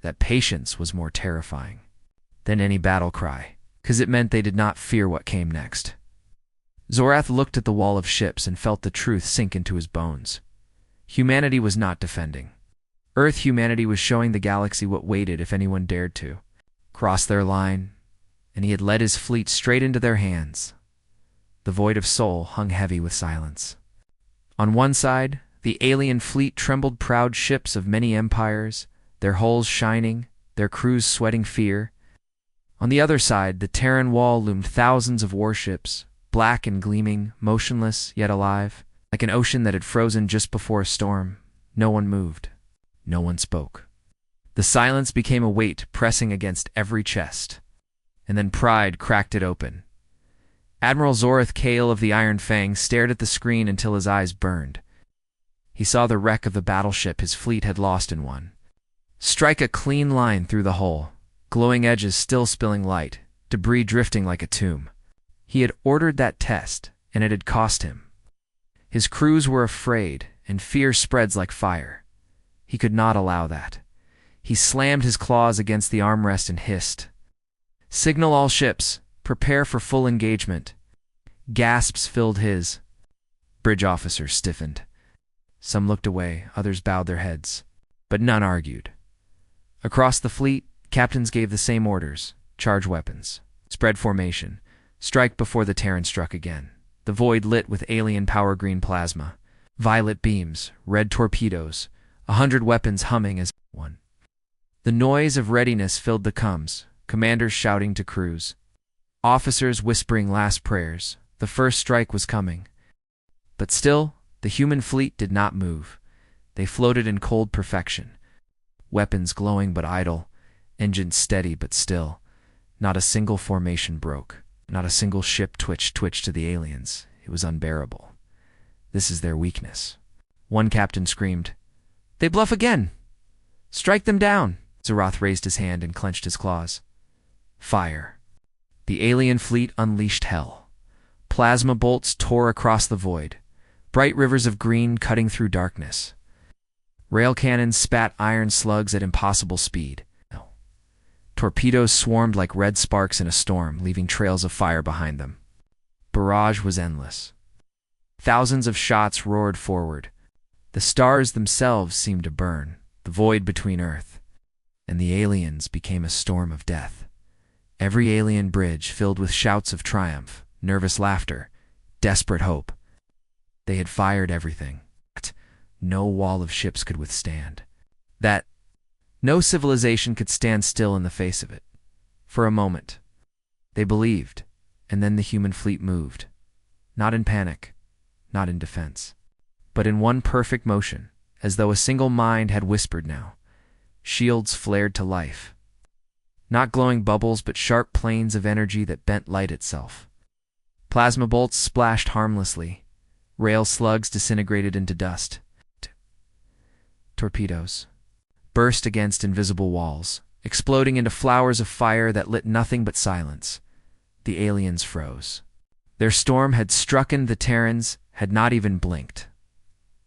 That patience was more terrifying than any battle cry, because it meant they did not fear what came next. Zorath looked at the wall of ships and felt the truth sink into his bones. Humanity was not defending. Earth humanity was showing the galaxy what waited if anyone dared to cross their line, and he had led his fleet straight into their hands. The void of soul hung heavy with silence. On one side, the alien fleet trembled, proud ships of many empires, their hulls shining, their crews sweating fear. On the other side, the Terran wall loomed, thousands of warships, black and gleaming, motionless yet alive, like an ocean that had frozen just before a storm. No one moved. No one spoke. The silence became a weight pressing against every chest. And then pride cracked it open. Admiral Zorath Kale of the Iron Fang stared at the screen until his eyes burned. He saw the wreck of the battleship his fleet had lost and won strike a clean line through the hull, glowing edges still spilling light, debris drifting like a tomb. He had ordered that test, and it had cost him. His crews were afraid, and fear spreads like fire. He could not allow that. He slammed his claws against the armrest and hissed, "Signal all ships. Prepare for full engagement." Gasps filled his. Bridge officers stiffened. Some looked away, others bowed their heads, but none argued. Across the fleet, captains gave the same orders: charge weapons, spread formation, strike before the Terran struck again. The void lit with alien power green plasma, violet beams, red torpedoes, 100 weapons humming as one. The noise of readiness filled the comms, commanders shouting to crews, officers whispering last prayers. The first strike was coming. But still, the human fleet did not move. They floated in cold perfection. Weapons glowing but idle, engines steady but still. Not a single formation broke. Not a single ship twitched to the aliens. It was unbearable. This is their weakness. One captain screamed, "They bluff again! Strike them down!" Zorath raised his hand and clenched his claws. Fire. The alien fleet unleashed hell. Plasma bolts tore across the void, bright rivers of green cutting through darkness. Rail cannons spat iron slugs at impossible speed. Torpedoes swarmed like red sparks in a storm, leaving trails of fire behind them. Barrage was endless. Thousands of shots roared forward. The stars themselves seemed to burn. The void between Earth and the aliens became a storm of death. Every alien bridge filled with shouts of triumph, nervous laughter, desperate hope. They had fired everything no wall of ships could withstand. That no civilization could stand still in the face of it. For a moment, they believed, and then the human fleet moved. Not in panic, not in defense, but in one perfect motion, as though a single mind had whispered now. Shields flared to life. Not glowing bubbles, but sharp planes of energy that bent light itself. Plasma bolts splashed harmlessly. Rail slugs disintegrated into dust. Torpedoes burst against invisible walls, exploding into flowers of fire that lit nothing but silence. The aliens froze. Their storm had struck, and the Terrans had not even blinked.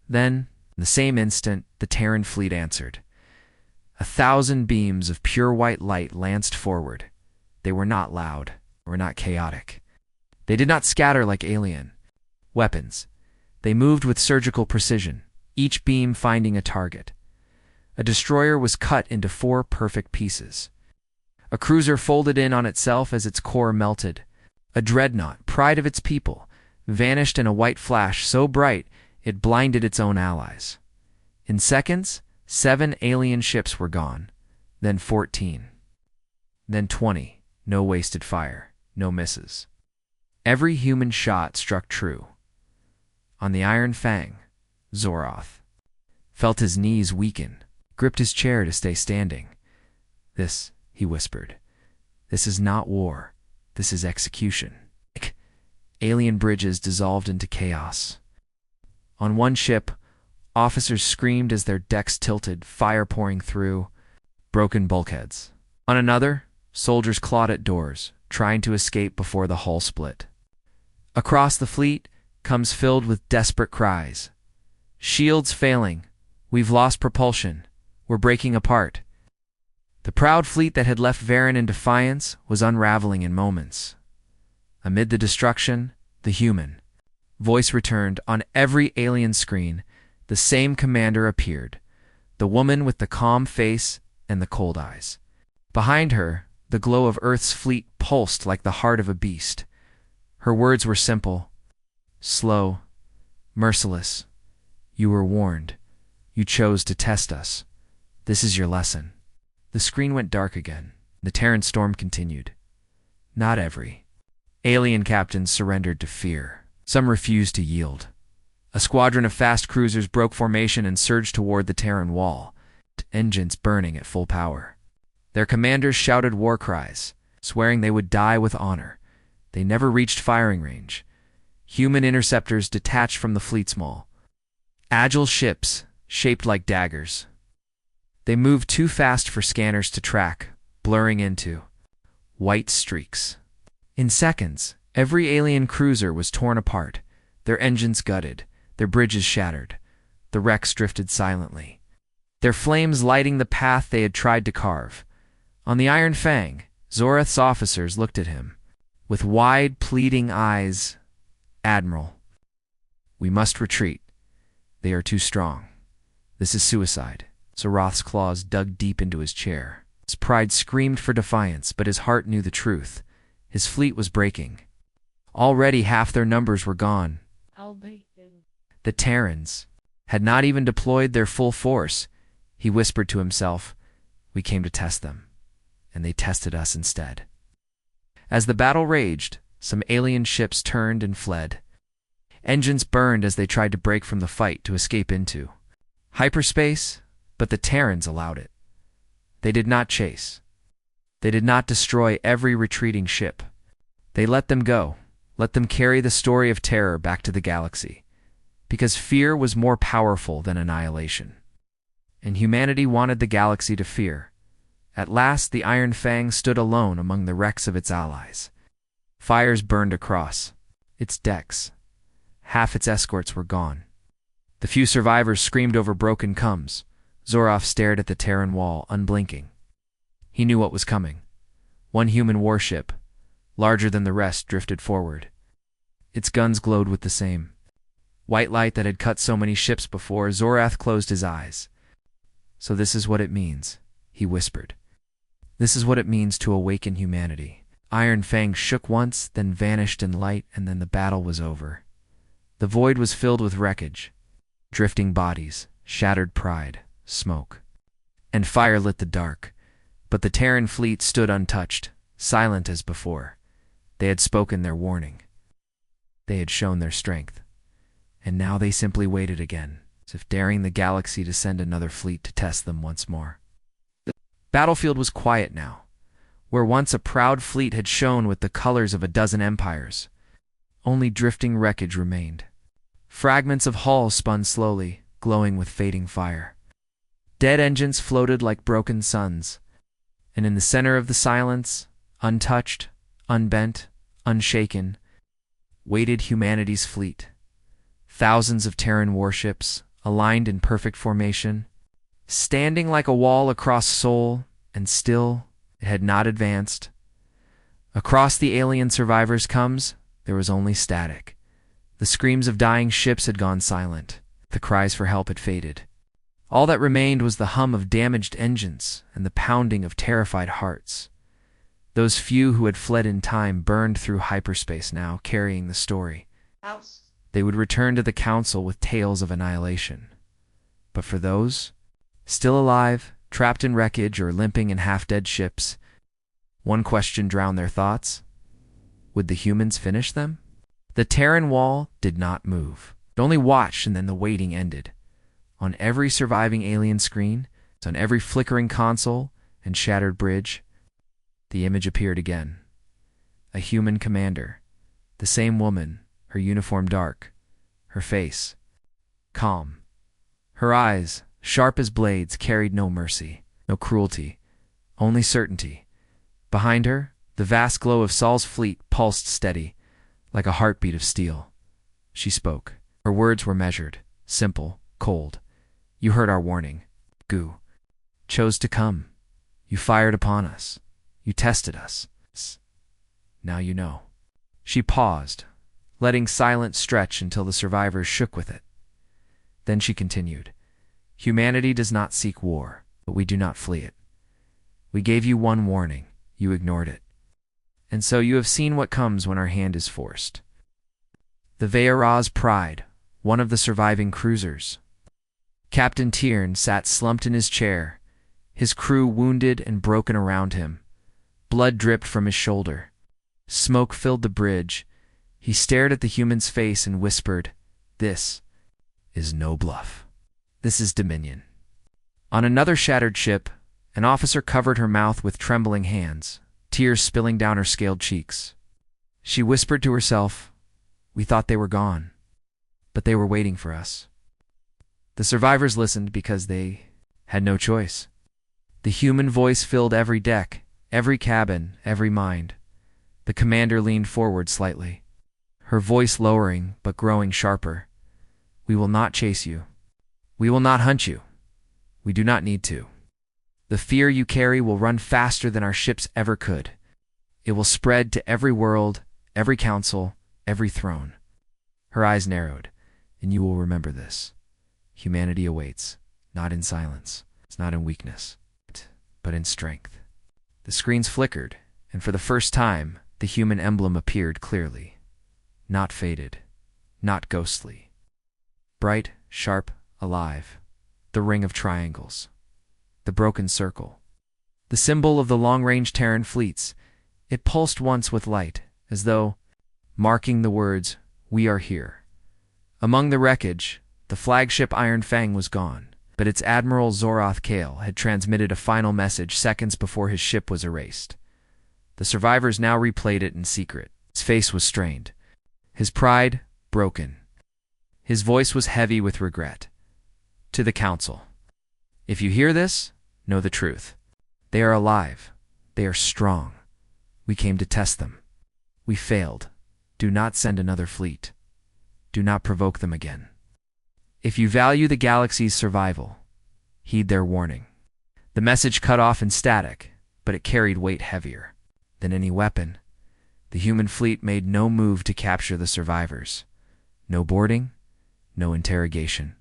Then, in the same instant, the Terran fleet answered. 1,000 beams of pure white light lanced forward. They were not loud, or not chaotic. They did not scatter like alien weapons. They moved with surgical precision, each beam finding a target. A destroyer was cut into 4 perfect pieces. A cruiser folded in on itself as its core melted. A dreadnought, pride of its people, vanished in a white flash so bright it blinded its own allies. In seconds, 7 alien ships were gone, then 14, then 20. No wasted fire, no misses. Every human shot struck true. On the Iron Fang, Zorath felt his knees weaken, gripped his chair to stay standing. "This," he whispered, This is not war. This is execution. Alien bridges dissolved into chaos. On one ship, officers screamed as their decks tilted, fire pouring through broken bulkheads. On another, soldiers clawed at doors, trying to escape before the hull split. Across the fleet comes filled with desperate cries. Shields failing. We've lost propulsion. We're breaking apart. The proud fleet that had left Varen in defiance was unraveling in moments. Amid the destruction, the human voice returned. On every alien screen, the same commander appeared, the woman with the calm face and the cold eyes. Behind her, the glow of Earth's fleet pulsed like the heart of a beast. Her words were simple, slow, merciless. You were warned. You chose to test us. This is your lesson. The screen went dark again. The Terran storm continued. Not every alien captain surrendered to fear. Some refused to yield. A squadron of fast cruisers broke formation and surged toward the Terran wall, engines burning at full power. Their commanders shouted war cries, swearing they would die with honor. They never reached firing range. Human interceptors detached from the fleet's maul. Agile ships, shaped like daggers. They moved too fast for scanners to track, blurring into white streaks. In seconds, every alien cruiser was torn apart, their engines gutted, their bridges shattered. The wrecks drifted silently, their flames lighting the path they had tried to carve. On the Iron Fang, Zorath's officers looked at him with wide, pleading eyes. Admiral, we must retreat. They are too strong. This is suicide. Zorath's claws dug deep into his chair. His pride screamed for defiance, but his heart knew the truth. His fleet was breaking. Already half their numbers were gone. The Terrans had not even deployed their full force. He whispered to himself, we came to test them, and they tested us instead. As the battle raged, some alien ships turned and fled. Engines burned as they tried to break from the fight to escape into hyperspace, but the Terrans allowed it. They did not chase. They did not destroy every retreating ship. They let them go, let them carry the story of terror back to the galaxy, because fear was more powerful than annihilation. And humanity wanted the galaxy to fear. At last, the Iron Fang stood alone among the wrecks of its allies. Fires burned across its decks. Half its escorts were gone. The few survivors screamed over broken comms. Zorath stared at the Terran wall, unblinking. He knew what was coming. One human warship, larger than the rest, drifted forward. Its guns glowed with the same white light that had cut so many ships before. Zorath closed his eyes. So this is what it means, he whispered. This is what it means to awaken humanity. Iron Fang shook once, then vanished in light, and then the battle was over. The void was filled with wreckage, drifting bodies, shattered pride, smoke. And fire lit the dark. But the Terran fleet stood untouched, silent as before. They had spoken their warning. They had shown their strength. And now they simply waited again, as if daring the galaxy to send another fleet to test them once more. The battlefield was quiet now, where once a proud fleet had shone with the colors of a dozen empires. Only drifting wreckage remained. Fragments of hulls spun slowly, glowing with fading fire. Dead engines floated like broken suns. And in the center of the silence, untouched, unbent, unshaken, waited humanity's fleet. Thousands of Terran warships, aligned in perfect formation, standing like a wall across Sol, and still it had not advanced. Across the alien survivors' comes, there was only static. The screams of dying ships had gone silent. The cries for help had faded. All that remained was the hum of damaged engines and the pounding of terrified hearts. Those few who had fled in time burned through hyperspace now, carrying the story. They would return to the Council with tales of annihilation. But for those, still alive, trapped in wreckage or limping in half-dead ships, one question drowned their thoughts. Would the humans finish them? The Terran wall did not move. It only watched, and then the waiting ended. On every surviving alien screen, on every flickering console and shattered bridge, The image appeared again. A human commander. The same woman, her uniform dark, her face calm. Her eyes, sharp as blades, carried no mercy, no cruelty, only certainty. Behind her, the vast glow of Saul's fleet pulsed steady, like a heartbeat of steel. She spoke. Her words were measured, simple, cold. You heard our warning. You chose to come. You fired upon us. You tested us. Now you know. She paused, letting silence stretch until the survivors shook with it. Then she continued. Humanity does not seek war, but we do not flee it. We gave you one warning. You ignored it. And so you have seen what comes when our hand is forced. The Veyra's Pride, one of the surviving cruisers. Captain Tiern sat slumped in his chair, his crew wounded and broken around him. Blood dripped from his shoulder. Smoke filled the bridge. He stared at the human's face and whispered, "This is no bluff. This is Dominion." On another shattered ship, an officer covered her mouth with trembling hands, tears spilling down her scaled cheeks. She whispered to herself, "We thought they were gone, but they were waiting for us." The survivors listened because they had no choice. The human voice filled every deck, every cabin, every mind. The commander leaned forward slightly, her voice lowering but growing sharper. "We will not chase you. We will not hunt you. We do not need to. The fear you carry will run faster than our ships ever could. It will spread to every world, every council, every throne." Her eyes narrowed. "And you will remember this. Humanity awaits, not in silence, it's not in weakness, but in strength." The screens flickered, and for the first time, the human emblem appeared clearly. Not faded, not ghostly. Bright, sharp, alive. The ring of triangles. The broken circle. The symbol of the long-range Terran fleets. It pulsed once with light, as though marking the words, "We are here." Among the wreckage, the flagship Iron Fang was gone, but its admiral Zoroth Kale had transmitted a final message seconds before his ship was erased. The survivors now replayed it in secret. His face was strained, his pride broken. His voice was heavy with regret. To the council, "If you hear this, know the truth. They are alive. They are strong. We came to test them. We failed. Do not send another fleet. Do not provoke them again. If you value the galaxy's survival, heed their warning." The message cut off in static, but it carried weight heavier than any weapon. The human fleet made no move to capture the survivors. No boarding, no interrogation,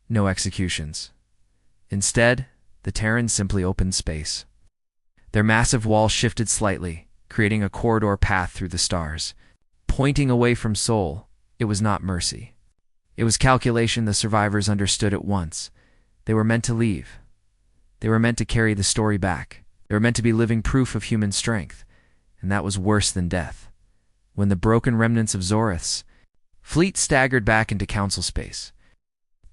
no executions. Instead, the Terrans simply opened space. Their massive wall shifted slightly, creating a corridor path through the stars. Pointing away from Sol, it was not mercy. It was calculation. The survivors understood at once. They were meant to leave. They were meant to carry the story back. They were meant to be living proof of human strength, and that was worse than death. When the broken remnants of Zoroth's fleet staggered back into council space,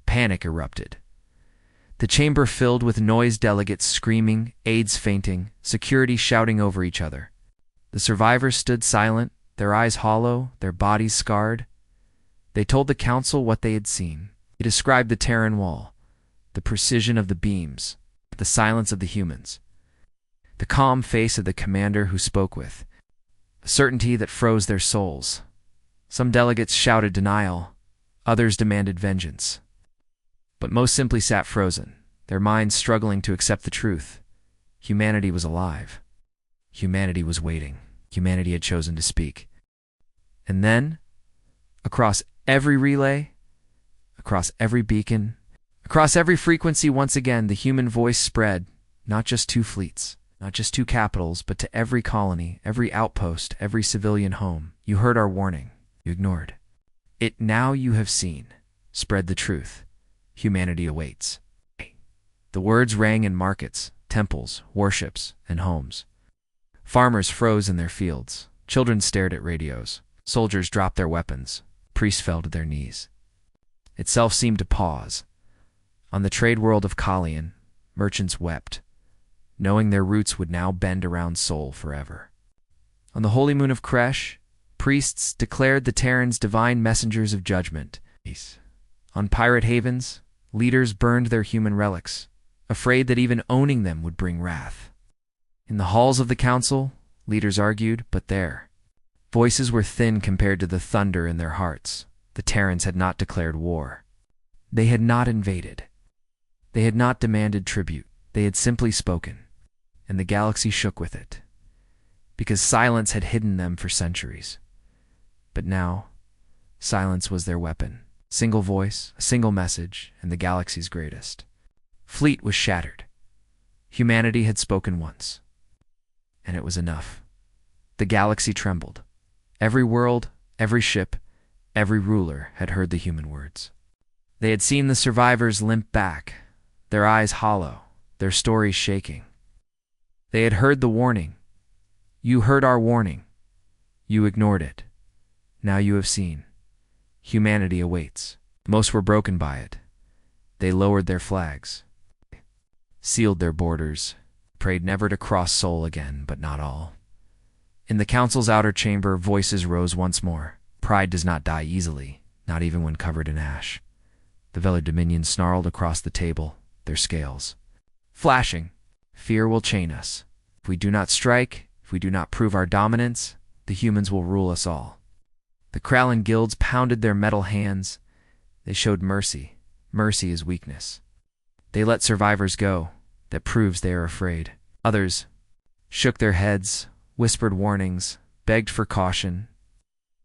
panic erupted. The chamber filled with noise, delegates screaming, aides fainting, security shouting over each other. The survivors stood silent, their eyes hollow, their bodies scarred. They told the council what they had seen. They described the Terran wall, the precision of the beams, the silence of the humans, the calm face of the commander who spoke with a certainty that froze their souls. Some delegates shouted denial, others demanded vengeance. But most simply sat frozen, their minds struggling to accept the truth. Humanity was alive. Humanity was waiting. Humanity had chosen to speak. And then, across every relay, across every beacon, across every frequency, once again, the human voice spread, not just two fleets, not just two capitals, but to every colony, every outpost, every civilian home. "You heard our warning. You ignored it. Now you have seen. Spread the truth. Humanity awaits." The words rang in markets, temples, warships, and homes. Farmers froze in their fields. Children stared at radios. Soldiers dropped their weapons. Priests fell to their knees. Itself seemed to pause. On the trade world of Kalian, merchants wept. knowing their roots would now bend around Sol forever. On the holy moon of Kresh, priests declared the Terrans divine messengers of judgment. On pirate havens, leaders burned their human relics, afraid that even owning them would bring wrath. In the halls of the council, leaders argued, but their voices were thin compared to the thunder in their hearts. The Terrans had not declared war. They had not invaded. They had not demanded tribute. They had simply spoken, and the galaxy shook with it, because silence had hidden them for centuries. But now, silence was their weapon. Single voice, a single message, and the galaxy's greatest. Fleet was shattered. Humanity had spoken once, and it was enough. The galaxy trembled. Every world, every ship, every ruler had heard the human words. They had seen the survivors limp back, their eyes hollow, their stories shaking. They had heard the warning. You heard our warning. You ignored it. Now you have seen. Humanity awaits. Most were broken by it. They lowered their flags, sealed their borders, prayed never to cross Sol again, but not all. In the council's outer chamber, voices rose once more. Pride does not die easily, not even when covered in ash. The Velar Dominions snarled across the table, their scales flashing. Fear will chain us. If we do not strike, if we do not prove our dominance, the humans will rule us all. The Kralin guilds pounded their metal hands. They showed mercy. Mercy is weakness. They let survivors go. That proves they are afraid. Others shook their heads, whispered warnings, begged for caution.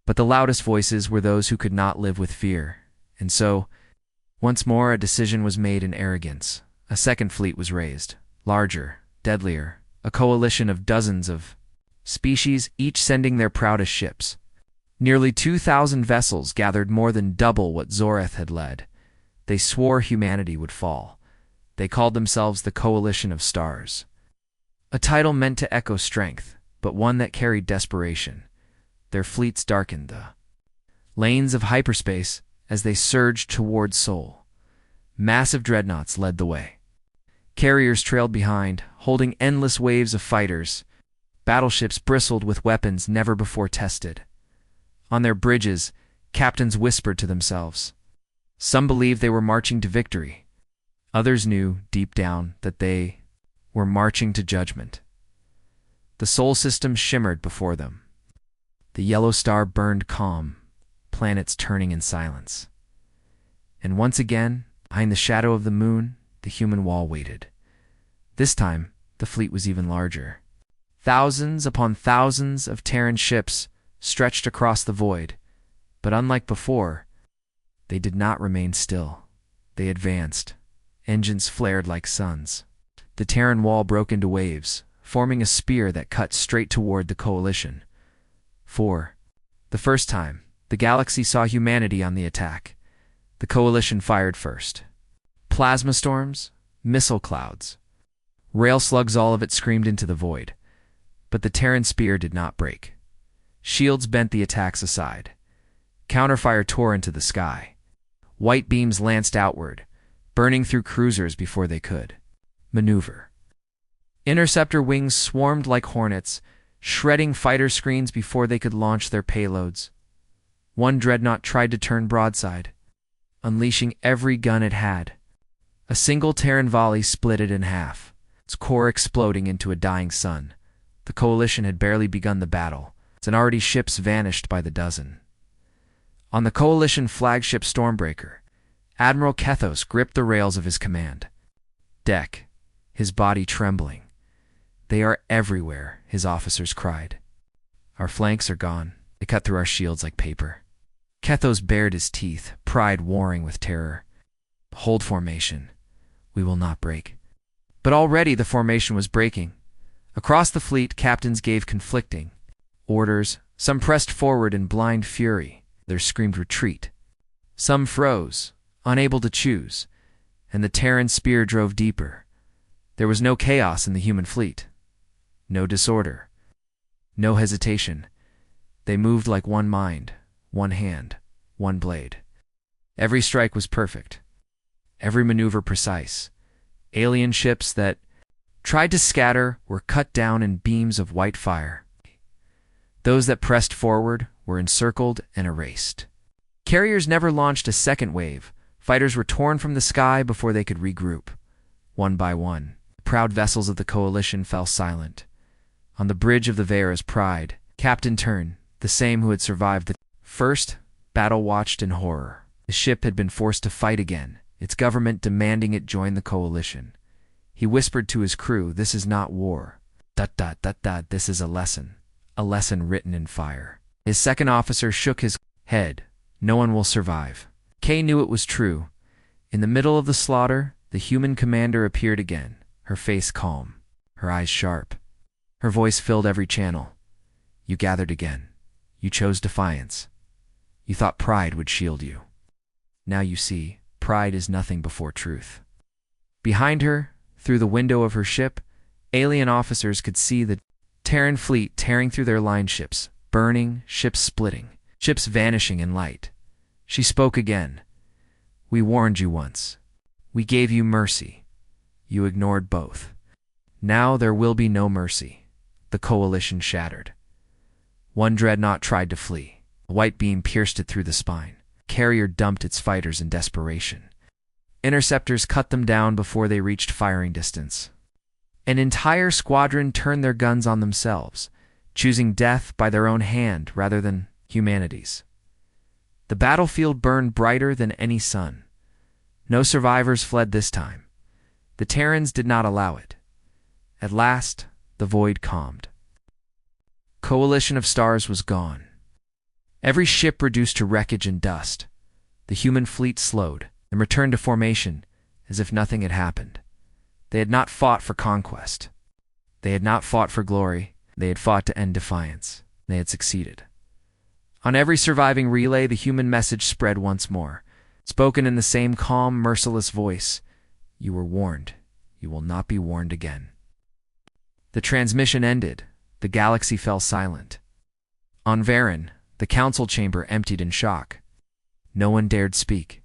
But the loudest voices were those who could not live with fear. And so, once more a decision was made in arrogance. A second fleet was raised, larger, deadlier, a coalition of dozens of species, each sending their proudest ships. Nearly 2,000 vessels gathered, more than double what Zoreth had led. They swore humanity would fall. They called themselves the Coalition of Stars. A title meant to echo strength, but one that carried desperation. Their fleets darkened the lanes of hyperspace as they surged toward Sol. Massive dreadnoughts led the way. Carriers trailed behind, holding endless waves of fighters. Battleships bristled with weapons never before tested. On their bridges, captains whispered to themselves. Some believed they were marching to victory. Others knew, deep down, that they were marching to judgment. The Sol system shimmered before them. The yellow star burned calm, planets turning in silence. And once again, behind the shadow of the moon, the human wall waited. This time, the fleet was even larger. Thousands upon thousands of Terran ships stretched across the void, but unlike before, they did not remain still. They advanced. Engines flared like suns. The Terran wall broke into waves, forming a spear that cut straight toward the Coalition. For the first time, the galaxy saw humanity on the attack. The Coalition fired first. Plasma storms, missile clouds, rail slugs, all of it screamed into the void. But the Terran spear did not break. Shields bent the attacks aside. Counterfire tore into the sky. White beams lanced outward, burning through cruisers before they could maneuver. Interceptor wings swarmed like hornets, shredding fighter screens before they could launch their payloads. One dreadnought tried to turn broadside, unleashing every gun it had. A single Terran volley split it in half, its core exploding into a dying sun. The Coalition had barely begun the battle, and already ships vanished by the dozen. On the Coalition flagship Stormbreaker, Admiral Kethos gripped the rails of his command deck, his body trembling. "They are everywhere," his officers cried. "Our flanks are gone. They cut through our shields like paper." Kethos bared his teeth, pride warring with terror. "Hold formation. We will not break." But already the formation was breaking. Across the fleet, captains gave conflicting orders. Some pressed forward in blind fury. Others screamed retreat. Some froze, unable to choose, and the Terran spear drove deeper. There was no chaos in the human fleet. No disorder. No hesitation. They moved like one mind, one hand, one blade. Every strike was perfect. Every maneuver precise. Alien ships that tried to scatter were cut down in beams of white fire. Those that pressed forward were encircled and erased. Carriers never launched a second wave. Fighters were torn from the sky before they could regroup. One by one, the proud vessels of the coalition fell silent. On the bridge of the Vera's Pride, Captain Tern, the same who had survived the first battle, watched in horror. The ship had been forced to fight again, its government demanding it join the coalition. He whispered to his crew, "This is not war. ... This is a lesson written in fire." His second officer shook his head. "No one will survive." Kay knew it was true. In the middle of the slaughter, the human commander appeared again, her face calm, her eyes sharp. Her voice filled every channel. "You gathered again. You chose defiance. You thought pride would shield you. Now you see, pride is nothing before truth." Behind her, through the window of her ship, alien officers could see the Terran fleet tearing through their line ships, burning, ships splitting, ships vanishing in light. She spoke again. "We warned you once. We gave you mercy. You ignored both. Now there will be no mercy." The coalition shattered. One dreadnought tried to flee. A white beam pierced it through the spine. Carrier dumped its fighters in desperation. Interceptors cut them down before they reached firing distance. An entire squadron turned their guns on themselves, choosing death by their own hand rather than humanity's. The battlefield burned brighter than any sun. No survivors fled this time. The Terrans did not allow it. At last, the void calmed. Coalition of stars was gone. Every ship reduced to wreckage and dust. The human fleet slowed and returned to formation as if nothing had happened. They had not fought for conquest. They had not fought for glory. They had fought to end defiance. They had succeeded. On every surviving relay, the human message spread once more, spoken in the same calm, merciless voice. "You were warned. You will not be warned again." The transmission ended. The galaxy fell silent. On Varen, the council chamber emptied in shock. No one dared speak.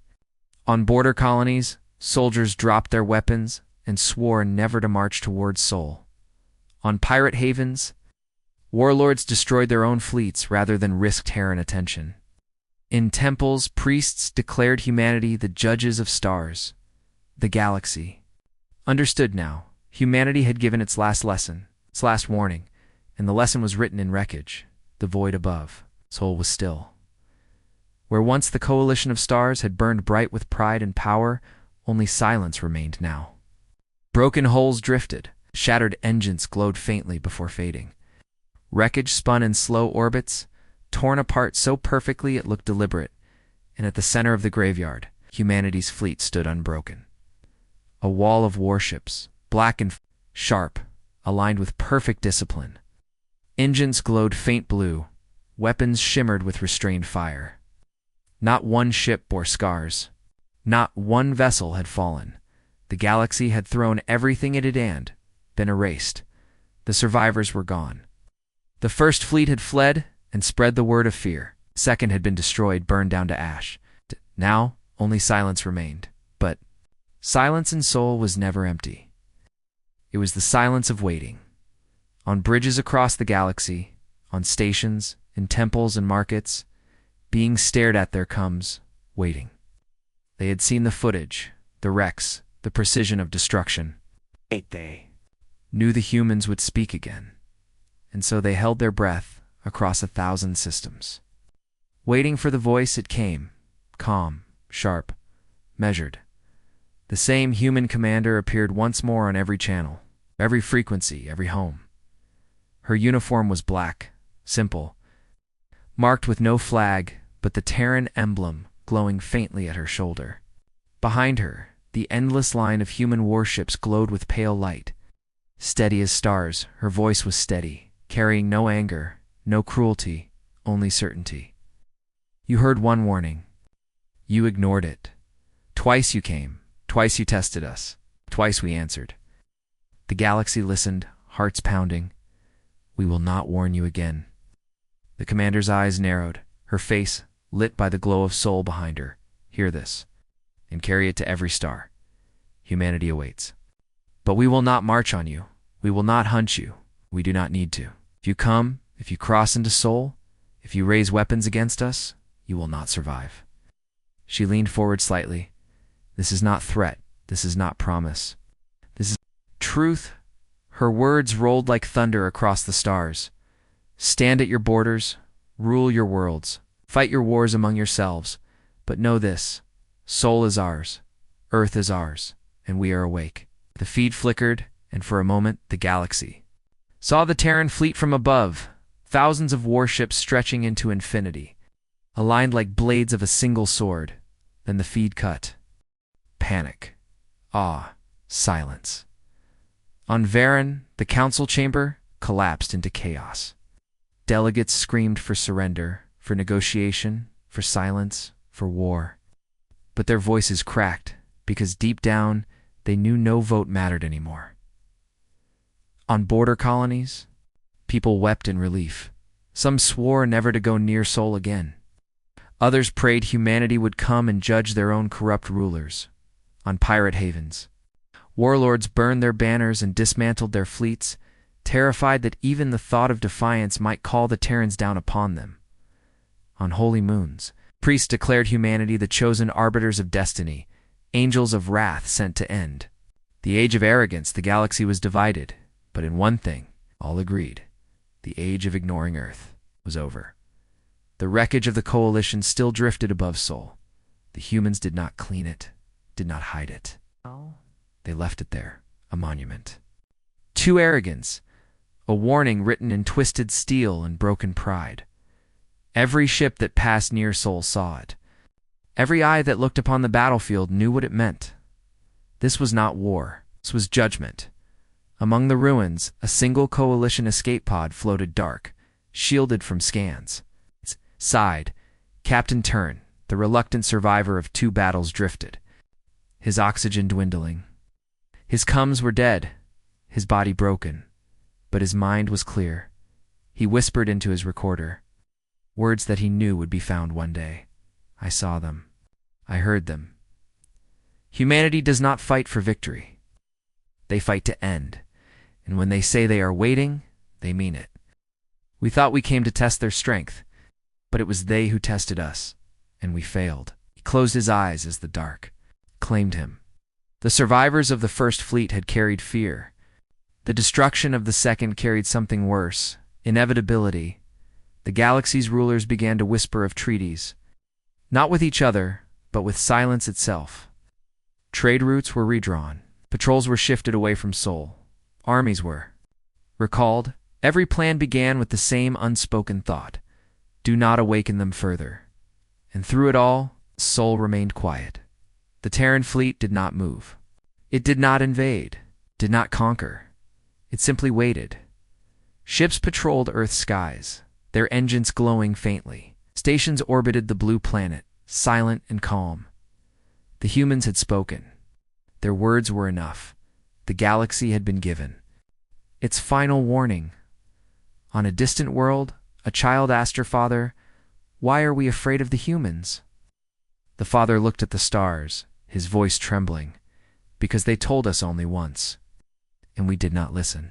On border colonies, soldiers dropped their weapons and swore never to march towards Sol. On pirate havens, warlords destroyed their own fleets rather than risk Terran attention. In temples, priests declared humanity the judges of stars. The galaxy understood now. Humanity had given its last lesson, its last warning, and the lesson was written in wreckage. The void above, Sol was still. Where once the coalition of stars had burned bright with pride and power, only silence remained now. Broken hulls drifted. Shattered engines glowed faintly before fading. Wreckage spun in slow orbits, torn apart so perfectly it looked deliberate, and at the center of the graveyard, humanity's fleet stood unbroken. A wall of warships, black and sharp, aligned with perfect discipline. Engines glowed faint blue, weapons shimmered with restrained fire. Not one ship bore scars. Not one vessel had fallen. The galaxy had thrown everything it had been erased. The survivors were gone. The first fleet had fled and spread the word of fear. The second had been destroyed, burned down to ash. Now, only silence remained. But silence in Sol was never empty. It was the silence of waiting. On bridges across the galaxy, on stations, in temples and markets, beings stared at their comes, waiting. They had seen the footage, the wrecks, the precision of destruction. They knew the humans would speak again, and so they held their breath across 1,000 systems. Waiting for the voice, it came, calm, sharp, measured. The same human commander appeared once more on every channel, every frequency, every home. Her uniform was black, simple, marked with no flag but the Terran emblem glowing faintly at her shoulder. Behind her, the endless line of human warships glowed with pale light. Steady as stars, her voice was steady, carrying no anger, no cruelty, only certainty. "You heard one warning. You ignored it. Twice you came, twice you tested us, twice we answered." The galaxy listened, hearts pounding. "We will not warn you again." The commander's eyes narrowed, her face lit by the glow of Sol behind her. "Hear this, and carry it to every star. Humanity awaits." But we will not march on you. We will not hunt you. We do not need to. If you come, if you cross into Sol, if you raise weapons against us, you will not survive." She leaned forward slightly. "This is not threat. This is not promise. This is truth." Her words rolled like thunder across the stars. "Stand at your borders, rule your worlds, fight your wars among yourselves, but know this: Sol is ours, Earth is ours, and we are awake." The feed flickered, and for a moment the galaxy saw the Terran fleet from above, thousands of warships stretching into infinity, aligned like blades of a single sword. Then the feed cut. Panic, awe, silence. On Varen, the council chamber collapsed into chaos. Delegates screamed for surrender, for negotiation, for silence, for war. But their voices cracked, because deep down, they knew no vote mattered anymore. On border colonies, people wept in relief. Some swore never to go near Sol again. Others prayed humanity would come and judge their own corrupt rulers. On pirate havens, warlords burned their banners and dismantled their fleets, terrified that even the thought of defiance might call the Terrans down upon them. On holy moons, priests declared humanity the chosen arbiters of destiny, angels of wrath sent to end. The age of arrogance, the galaxy was divided, but in one thing, all agreed: the age of ignoring Earth was over. The wreckage of the coalition still drifted above Sol. The humans did not clean it, did not hide it. They left it there, a monument. To arrogance, a warning written in twisted steel and broken pride. Every ship that passed near Sol saw it. Every eye that looked upon the battlefield knew what it meant. This was not war. This was judgment. Among the ruins, a single coalition escape pod floated dark, shielded from scans. Side, Captain Turn, the reluctant survivor of 2 battles, drifted, his oxygen dwindling. His cums were dead, his body broken, but his mind was clear. He whispered into his recorder, words that he knew would be found one day. "I saw them. I heard them. Humanity does not fight for victory. They fight to end, and when they say they are waiting, they mean it. We thought we came to test their strength, but it was they who tested us, and we failed." He closed his eyes as the dark claimed him. The survivors of the first fleet had carried fear. The destruction of the second carried something worse: inevitability. The galaxy's rulers began to whisper of treaties, not with each other, but with silence itself. Trade routes were redrawn. Patrols were shifted away from Sol. Armies were recalled. Every plan began with the same unspoken thought: do not awaken them further. And through it all, Sol remained quiet. The Terran fleet did not move. It did not invade, did not conquer. It simply waited. Ships patrolled Earth's skies, their engines glowing faintly. Stations orbited the blue planet, silent and calm. The humans had spoken. Their words were enough. The galaxy had been given its final warning. On a distant world, a child asked her father, "Why are we afraid of the humans?" The father looked at the stars, his voice trembling, "Because they told us only once, and we did not listen."